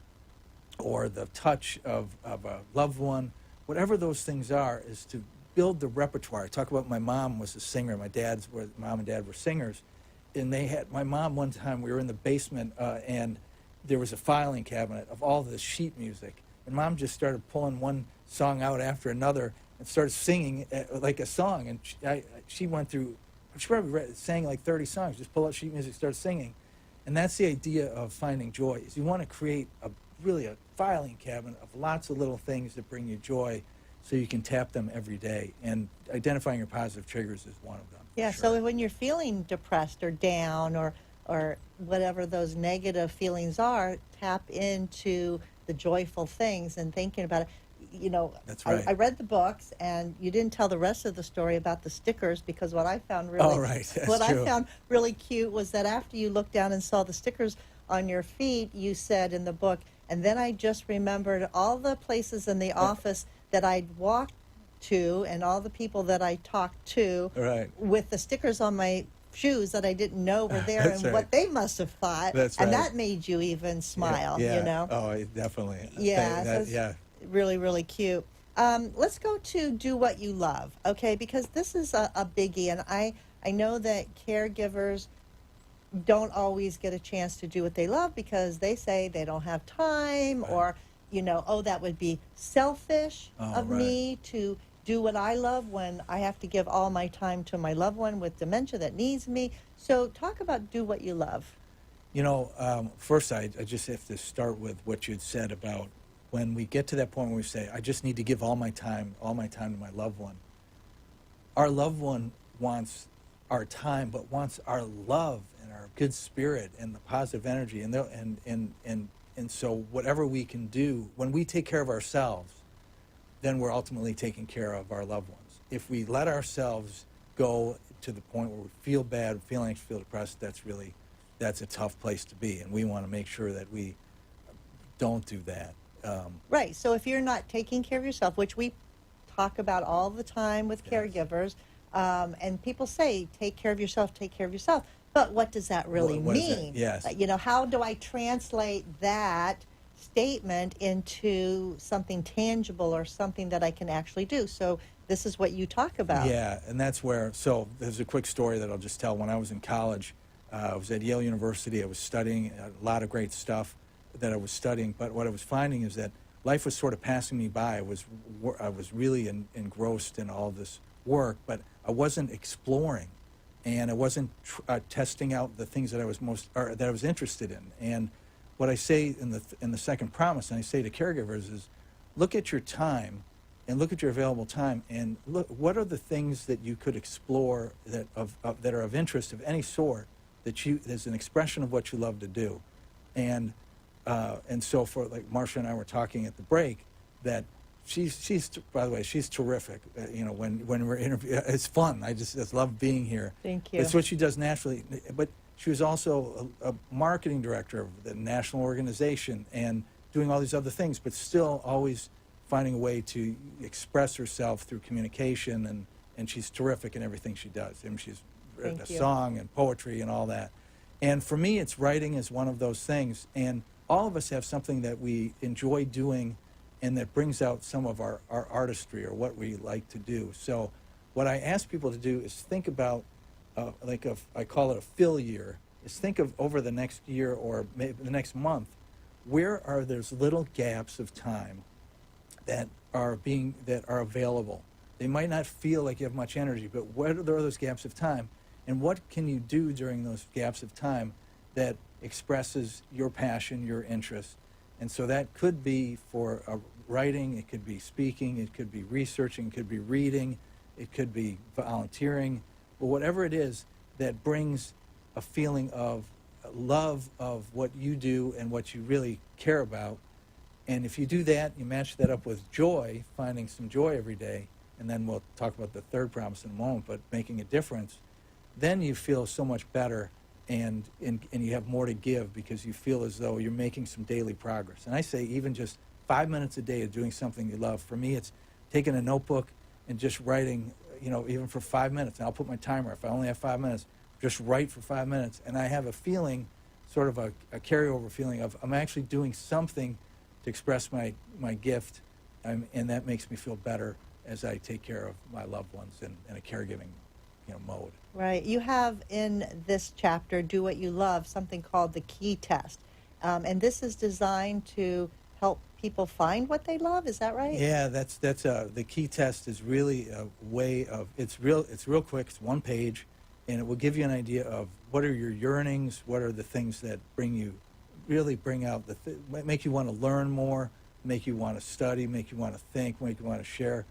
[SPEAKER 3] or the touch of a loved one, whatever those things are, is to build the repertoire. I talk about my mom was a singer. My mom and dad were singers. and they had my mom one time. We were in the basement, and there was a filing cabinet of all this sheet music, and Mom just started pulling one song out after another and started singing like a song. And she went through, she probably sang like 30 songs. Just pull out sheet music, start singing, and that's the idea of finding joy. Is you want to create a filing cabinet of lots of little things that bring you joy, so you can tap them every day. And identifying your positive triggers is one of them.
[SPEAKER 2] Yeah,
[SPEAKER 3] Sure.
[SPEAKER 2] so when you're feeling depressed or down or whatever those negative feelings are, tap into the joyful things and thinking about it. You know,
[SPEAKER 3] That's right.
[SPEAKER 2] I read the books, and you didn't tell the rest of the story about the stickers, because what I found really
[SPEAKER 3] Oh, right. That's
[SPEAKER 2] what
[SPEAKER 3] true.
[SPEAKER 2] I found really cute was that after you looked down and saw the stickers on your feet, you said in the book, and then I just remembered all the places in the office that I'd walked to and all the people that I talked to
[SPEAKER 3] Right.
[SPEAKER 2] with the stickers on my shoes that I didn't know were there,
[SPEAKER 3] That's
[SPEAKER 2] and
[SPEAKER 3] right.
[SPEAKER 2] what they must have thought.
[SPEAKER 3] That's
[SPEAKER 2] and
[SPEAKER 3] right.
[SPEAKER 2] that made you even smile,
[SPEAKER 3] Yeah.
[SPEAKER 2] you know?
[SPEAKER 3] Oh, definitely.
[SPEAKER 2] Yeah, so it's
[SPEAKER 3] Yeah.
[SPEAKER 2] really, really cute. Let's go to do what you love, okay? Because this is a biggie, and I know that caregivers don't always get a chance to do what they love because they say they don't have time,
[SPEAKER 3] Right.
[SPEAKER 2] or, you know, oh, that would be selfish
[SPEAKER 3] Oh,
[SPEAKER 2] of
[SPEAKER 3] right.
[SPEAKER 2] me to do what I love when I have to give all my time to my loved one with dementia that needs me. So talk about do what you love.
[SPEAKER 3] You know, first I just have to start with what you'd said about when we get to that point where we say, I just need to give all my time to my loved one. Our loved one wants our time, but wants our love and our good spirit and the positive energy. And so whatever we can do, when we take care of ourselves, then we're ultimately taking care of our loved ones. If we let ourselves go to the point where we feel bad, feel anxious, feel depressed, that's a tough place to be. And we want to make sure that we don't do that.
[SPEAKER 2] Right. So if you're not taking care of yourself, which we talk about all the time with
[SPEAKER 3] Yes.
[SPEAKER 2] caregivers, and people say, take care of yourself, take care of yourself. But what does that really
[SPEAKER 3] What is that?
[SPEAKER 2] mean?
[SPEAKER 3] Yes.
[SPEAKER 2] You know, how do I translate that statement into something tangible or something that I can actually do? So this is what you talk about.
[SPEAKER 3] Yeah, and that's where, so there's a quick story that I'll just tell. When I was in college, I was at Yale University. I was studying a lot of great stuff that I was studying, but what I was finding is that life was sort of passing me by. I was really engrossed in all this work, but I wasn't exploring, and I wasn't testing out the things that I was that I was interested in. And what I say in the second promise, and I say to caregivers, is look at your time and look at your available time and look what are the things that you could explore that are of interest of any sort, that there's an expression of what you love to do. And so for, like, Marcia and I were talking at the break, that she's by the way, she's terrific. You know, when we're interviewing, it's fun. I just love being here.
[SPEAKER 2] Thank you.
[SPEAKER 3] It's what she does naturally. But she was also a marketing director of the national organization and doing all these other things, but still always finding a way to express herself through communication. And she's terrific in everything she does. I mean, she's written
[SPEAKER 2] Thank
[SPEAKER 3] a
[SPEAKER 2] you.
[SPEAKER 3] song and poetry and all that. And for me, it's writing is one of those things. And all of us have something that we enjoy doing and that brings out some of our artistry or what we like to do. So what I ask people to do is think about, I call it a fill year, is think of over the next year or maybe the next month, where are those little gaps of time that are available? They might not feel like you have much energy, but what are those gaps of time? And what can you do during those gaps of time that expresses your passion, your interest? And so that could be for writing, it could be speaking, it could be researching, it could be reading, it could be volunteering, but whatever it is that brings a feeling of love of what you do and what you really care about. And if you do that, you match that up with joy, finding some joy every day, and then we'll talk about the third promise in a moment, but making a difference, then you feel so much better and you have more to give because you feel as though you're making some daily progress. And I say even just 5 minutes a day of doing something you love. For me, it's taking a notebook and just writing, you know, even for 5 minutes. And I'll put my timer. If I only have 5 minutes, just write for 5 minutes. And I have a feeling, sort of a carryover feeling of I'm actually doing something to express my gift. And that makes me feel better as I take care of my loved ones in a caregiving mode.
[SPEAKER 2] Right. You have in this chapter, Do What You Love, something called the Key Test. And this is designed to help people find what they love. Is that right?
[SPEAKER 3] Yeah, that's the key test is really a way of it's real quick. It's one page, and it will give you an idea of what are your yearnings, what are the things that bring out make you want to learn more, make you want to study, make you want to think, make you want to share.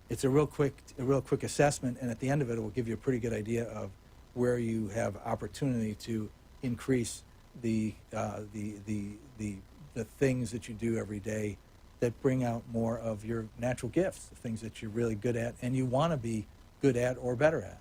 [SPEAKER 3] It's a real quick assessment, and at the end of it, it will give you a pretty good idea of where you have opportunity to increase the things that you do every day that bring out more of your natural gifts, the things that you're really good at and you want to be good at or better at.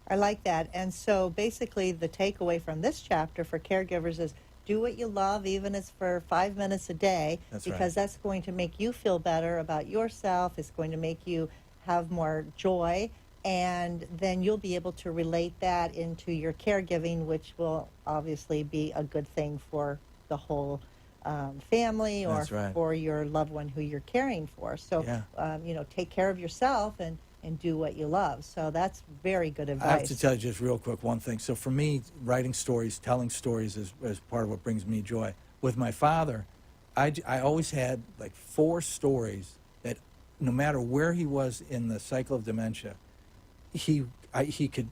[SPEAKER 2] I like that. And so basically the takeaway from this chapter for caregivers is do what you love, even if it's for 5 minutes a day,
[SPEAKER 3] That's
[SPEAKER 2] because
[SPEAKER 3] right.
[SPEAKER 2] that's going to make you feel better about yourself. It's going to make you have more joy. And then you'll be able to relate that into your caregiving, which will obviously be a good thing for the whole family or
[SPEAKER 3] That's right.
[SPEAKER 2] for your loved one who you're caring for. So,
[SPEAKER 3] Yeah.
[SPEAKER 2] take care of yourself and do what you love. So that's very good advice.
[SPEAKER 3] I have to tell you just real quick one thing. So for me, writing stories, telling stories is part of what brings me joy. With my father, I always had like 4 stories that no matter where he was in the cycle of dementia, he could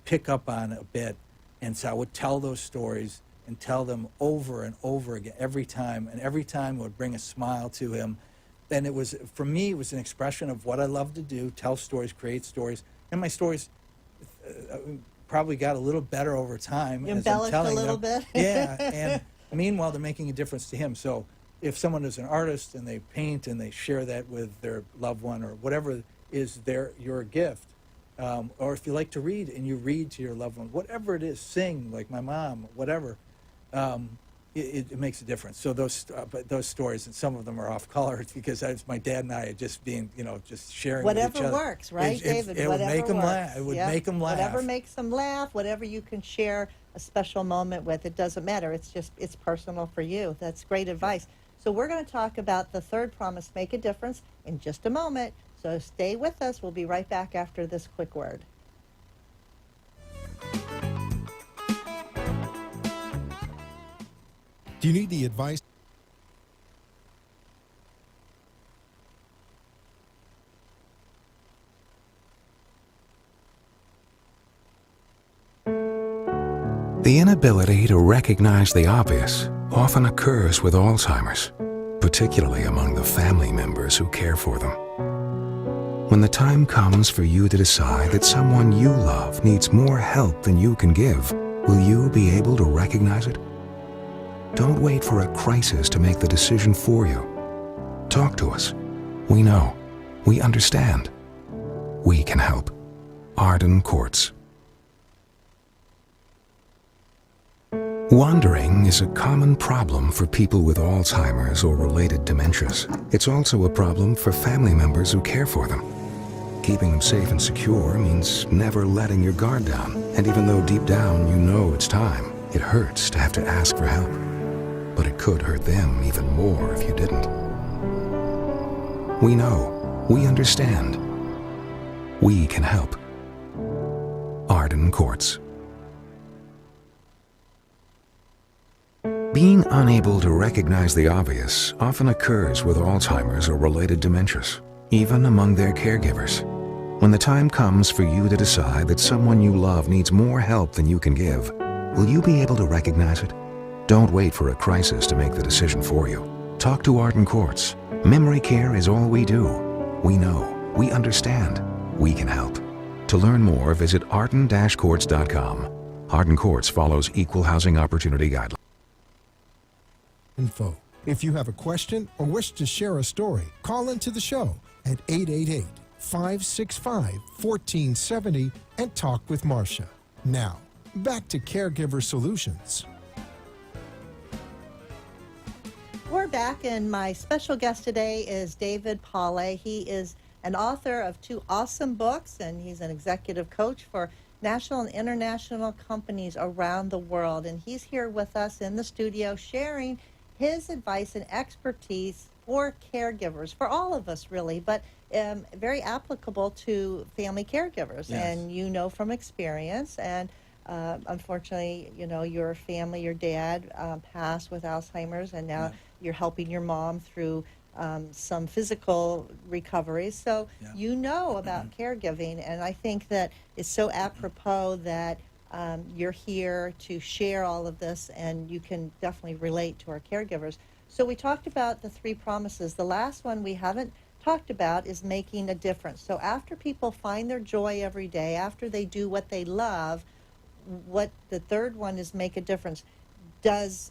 [SPEAKER 3] pick up on a bit. And so I would tell those stories and tell them over and over again every time. And every time it would bring a smile to him. And it was, for me, it was an expression of what I love to do, tell stories, create stories. And my stories probably got a little better over time.
[SPEAKER 2] You
[SPEAKER 3] as I'm
[SPEAKER 2] embellished
[SPEAKER 3] telling
[SPEAKER 2] a little
[SPEAKER 3] them.
[SPEAKER 2] bit.
[SPEAKER 3] Yeah, and meanwhile, they're making a difference to him. So if someone is an artist and they paint and they share that with their loved one or whatever is your gift, or if you like to read and you read to your loved one, whatever it is, sing like my mom, whatever, it makes a difference. So those stories, and some of them are off color because it's my dad and I just being, just sharing with each
[SPEAKER 2] Whatever
[SPEAKER 3] other.
[SPEAKER 2] works, right, David?
[SPEAKER 3] It would
[SPEAKER 2] Whatever
[SPEAKER 3] make them
[SPEAKER 2] works.
[SPEAKER 3] laugh. It would
[SPEAKER 2] Yep.
[SPEAKER 3] make them laugh.
[SPEAKER 2] Whatever makes them laugh, whatever you can share a special moment with, it doesn't matter. It's personal for you. That's great advice. So we're going to talk about the third promise, make a difference, in just a moment. So stay with us. We'll be right back after this quick word.
[SPEAKER 1] Do you need the advice?
[SPEAKER 5] The inability to recognize the obvious often occurs with Alzheimer's, particularly among the family members who care for them. When the time comes for you to decide that someone you love needs more help than you can give, will you be able to recognize it? Don't wait for a crisis to make the decision for you. Talk to us. We know. We understand. We can help. Arden Courts. Wandering is a common problem for people with Alzheimer's or related dementias. It's also a problem for family members who care for them. Keeping them safe and secure means never letting your guard down. And even though deep down you know it's time, it hurts to have to ask for help. But it could hurt them even more if you didn't. We know. We understand. We can help. Arden Courts. Being unable to recognize the obvious often occurs with Alzheimer's or related dementias, even among their caregivers. When the time comes for you to decide that someone you love needs more help than you can give, will you be able to recognize it? Don't wait for a crisis to make the decision for you. Talk to Arden Courts. Memory care is all we do. We know. We understand. We can help. To learn more, visit arden-courts.com. Arden Courts follows Equal Housing Opportunity Guidelines.
[SPEAKER 1] Info. If you have a question or wish to share a story, call into the show at 888-565-1470 and talk with Marcia. Now, back to Caregiver Solutions.
[SPEAKER 2] We're back, and my special guest today is David Paulet. He is an author of 2 awesome books, and he's an executive coach for national and international companies around the world. And he's here with us in the studio sharing his advice and expertise for caregivers, for all of us really, but very applicable to family caregivers,
[SPEAKER 3] Yes.
[SPEAKER 2] and you know from experience. And unfortunately, you know, your family, your dad passed with Alzheimer's, and now
[SPEAKER 3] Yeah.
[SPEAKER 2] you're helping your mom through some physical recovery. So
[SPEAKER 3] Yeah.
[SPEAKER 2] you know about caregiving, and I think that it's so apropos that you're here to share all of this, and you can definitely relate to our caregivers. So we talked about the 3 promises. The last one we haven't talked about is making a difference. So after people find their joy every day, after they do what they love, what the third one is make a difference. Does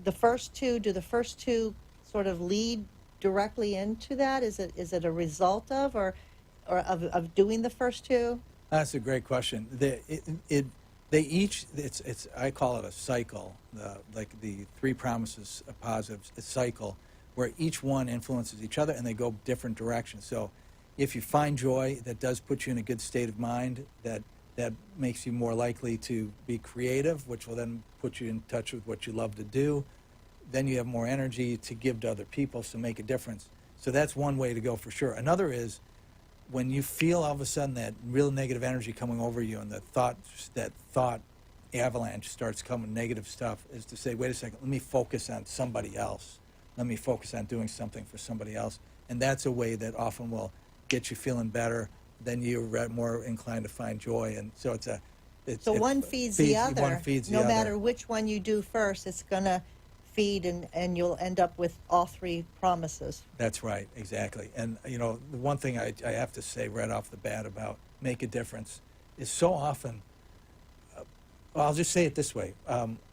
[SPEAKER 2] the first two, do the first two sort of lead directly into that? Is it a result of, or of doing the first two?
[SPEAKER 3] That's a great question. They each, it's I call it a cycle, like the 3 promises of positives, a cycle where each one influences each other and they go different directions. So if you find joy, that does put you in a good state of mind, that makes you more likely to be creative, which will then put you in touch with what you love to do. Then you have more energy to give to other people, so make a difference. So that's one way to go for sure. Another is when you feel all of a sudden that real negative energy coming over you and that thought avalanche starts coming, negative stuff, is to say, wait a second, let me focus on somebody else. Let me focus on doing something for somebody else. And that's a way that often will get you feeling better. Then you're more inclined to find joy. And so
[SPEAKER 2] So one feeds the other.
[SPEAKER 3] One feeds the
[SPEAKER 2] no
[SPEAKER 3] other.
[SPEAKER 2] matter which one you do first, it's going to feed, and you'll end up with all 3 promises.
[SPEAKER 3] That's right, exactly. And, you know, the one thing I have to say right off the bat about make a difference is so often, I'll just say it this way.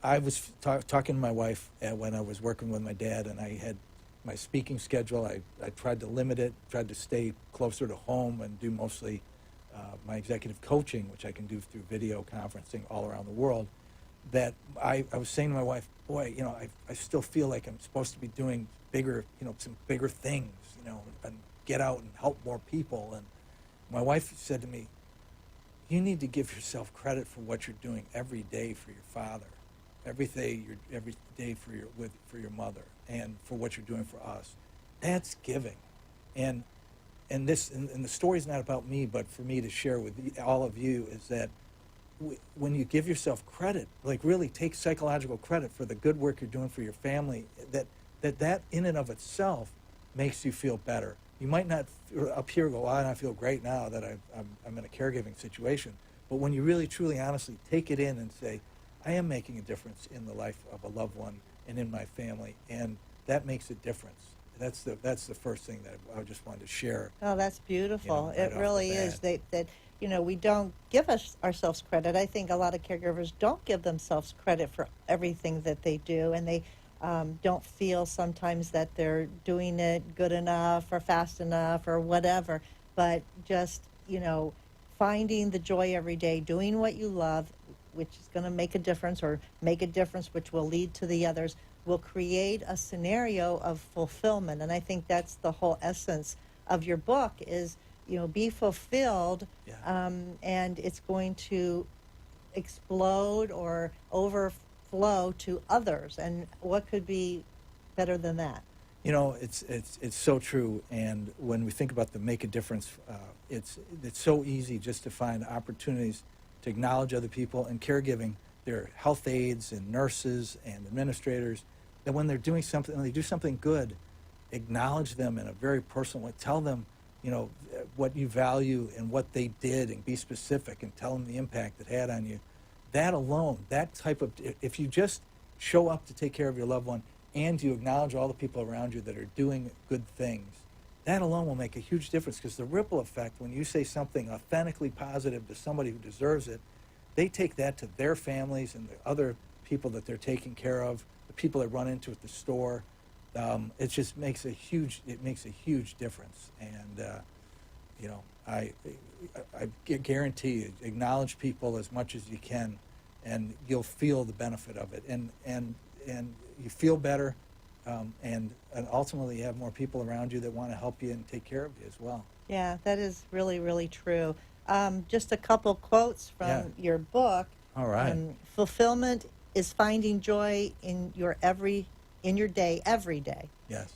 [SPEAKER 3] I was talking to my wife when I was working with my dad, and I had my speaking schedule. I tried to limit it, tried to stay closer to home and do mostly my executive coaching, which I can do through video conferencing all around the world. That I was saying to my wife, boy, you know, I still feel like I'm supposed to be doing bigger, you know, some bigger things, you know, and get out and help more people. And my wife said to me, you need to give yourself credit for what you're doing every day for your father, every day for your mother, and for what you're doing for us. That's giving. And the story's not about me, but for me to share with all of you is that when you give yourself credit, like really take psychological credit for the good work you're doing for your family, that in and of itself makes you feel better. You might not up here go, I feel great now that I'm in a caregiving situation. But when you really, truly, honestly take it in and say, I am making a difference in the life of a loved one and in my family, and that makes a difference. That's the first thing that I just wanted to share.
[SPEAKER 2] Oh, that's beautiful.
[SPEAKER 3] Right
[SPEAKER 2] It really is. That you know, we don't give ourselves credit. I think a lot of caregivers don't give themselves credit for everything that they do, and they don't feel sometimes that they're doing it good enough or fast enough or whatever. But just, you know, finding the joy every day, doing what you love, which is going to make a difference, or make a difference which will lead to the others, will create a scenario of fulfillment. And I think that's the whole essence of your book is, you know, be fulfilled, and it's going to explode or overflow to others. And what could be better than that?
[SPEAKER 3] You know, it's so true. And when we think about the make a difference, it's so easy just to find opportunities to acknowledge other people. And caregiving, there are health aides and nurses and administrators that when they're doing something, when they do something good, acknowledge them in a very personal way. Tell them, you know, what you value and what they did, and be specific and tell them the impact it had on you. That alone, that type of, if you just show up to take care of your loved one and you acknowledge all the people around you that are doing good things, that alone will make a huge difference, because the ripple effect, when you say something authentically positive to somebody who deserves it, they take that to their families and the other people that they're taking care of, the people they run into at the store. It just makes a huge difference. And you know, I guarantee you, acknowledge people as much as you can, and you'll feel the benefit of it. And you feel better, and ultimately you have more people around you that want to help you and take care of you as well.
[SPEAKER 2] Yeah, that is really, really true. Just a couple quotes from your book.
[SPEAKER 3] All right.
[SPEAKER 2] Fulfillment is finding joy in your day, every day.
[SPEAKER 3] Yes.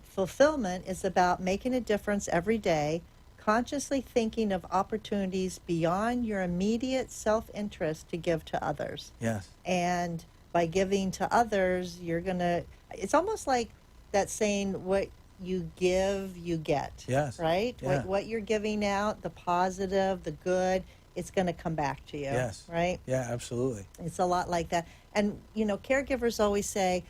[SPEAKER 2] Fulfillment is about making a difference every day, consciously thinking of opportunities beyond your immediate self-interest to give to others.
[SPEAKER 3] Yes.
[SPEAKER 2] And by giving to others, it's almost like that saying, what you give, you get.
[SPEAKER 3] Yes.
[SPEAKER 2] Right?
[SPEAKER 3] Yeah.
[SPEAKER 2] What you're giving out, the positive, the good, it's going to come back to you.
[SPEAKER 3] Yes.
[SPEAKER 2] Right?
[SPEAKER 3] Yeah, absolutely.
[SPEAKER 2] It's a lot like that. And, caregivers always say,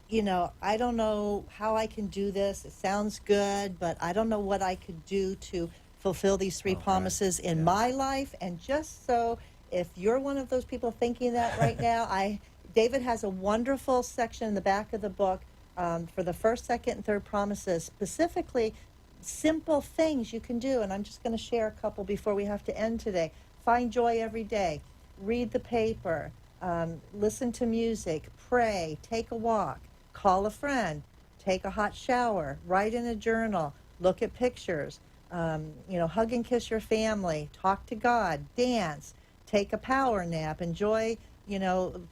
[SPEAKER 2] I don't know how I can do this. It sounds good, but I don't know what I could do to fulfill these three promises in my life. And just so, if you're one of those people thinking that right now, David has a wonderful section in the back of the book for the first, second, and third promises, specifically simple things you can do. And I'm just going to share a couple before we have to end today. Find joy every day. Read the paper. Listen to music. Pray. Take a walk. Call a friend, take a hot shower, write in a journal, look at pictures, hug and kiss your family, talk to God, dance, take a power nap, enjoy,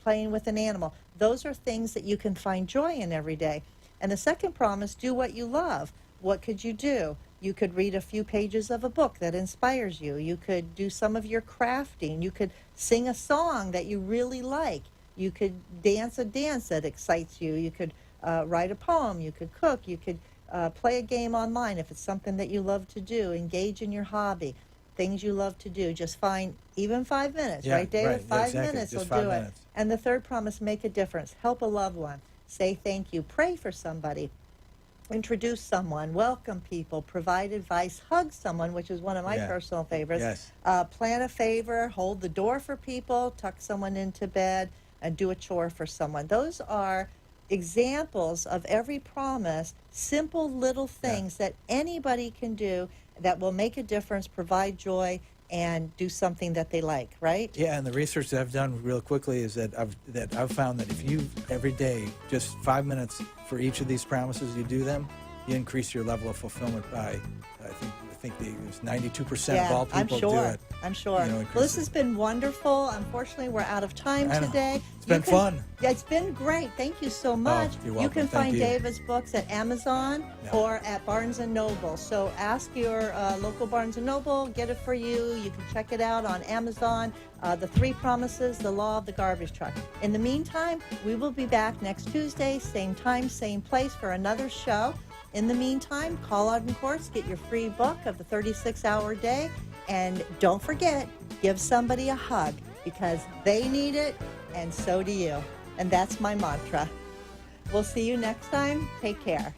[SPEAKER 2] playing with an animal. Those are things that you can find joy in every day. And the second promise, do what you love. What could you do? You could read a few pages of a book that inspires you. You could do some of your crafting. You could sing a song that you really like. You could dance a dance that excites you. You could write a poem. You could cook. You could play a game online if it's something that you love to do. Engage in your hobby, things you love to do. Just find even 5 minutes, right, David?
[SPEAKER 3] Right,
[SPEAKER 2] 5
[SPEAKER 3] exactly.
[SPEAKER 2] minutes
[SPEAKER 3] Just
[SPEAKER 2] will
[SPEAKER 3] 5
[SPEAKER 2] do
[SPEAKER 3] minutes.
[SPEAKER 2] it. And the third promise, make a difference. Help a loved one. Say thank you. Pray for somebody. Introduce someone. Welcome people. Provide advice. Hug someone, which is one of my personal favorites.
[SPEAKER 3] Yes.
[SPEAKER 2] Plan a favor. Hold the door for people. Tuck someone into bed. And do a chore for someone. Those are examples of every promise, simple little things that anybody can do that will make a difference, provide joy, and do something that they like, right?
[SPEAKER 3] Yeah, and the research that I've done real quickly is that I've found that if you every day just 5 minutes for each of these promises, you do them, you increase your level of fulfillment by I think it was 92% of all people do it.
[SPEAKER 2] I'm sure. Well, this has been wonderful. Unfortunately, we're out of time today.
[SPEAKER 3] It's been fun.
[SPEAKER 2] Yeah, it's been great. Thank you so much.
[SPEAKER 3] You're welcome.
[SPEAKER 2] You can
[SPEAKER 3] Thank
[SPEAKER 2] find
[SPEAKER 3] you.
[SPEAKER 2] David's books at Amazon or at Barnes & Noble. So ask your local Barnes & Noble, get it for you. You can check it out on Amazon. The Three Promises, The Law of the Garbage Truck. In the meantime, we will be back next Tuesday, same time, same place for another show. In the meantime, call Arden Courts, get your free book of the 36-hour day, and don't forget, give somebody a hug because they need it and so do you. And that's my mantra. We'll see you next time. Take care.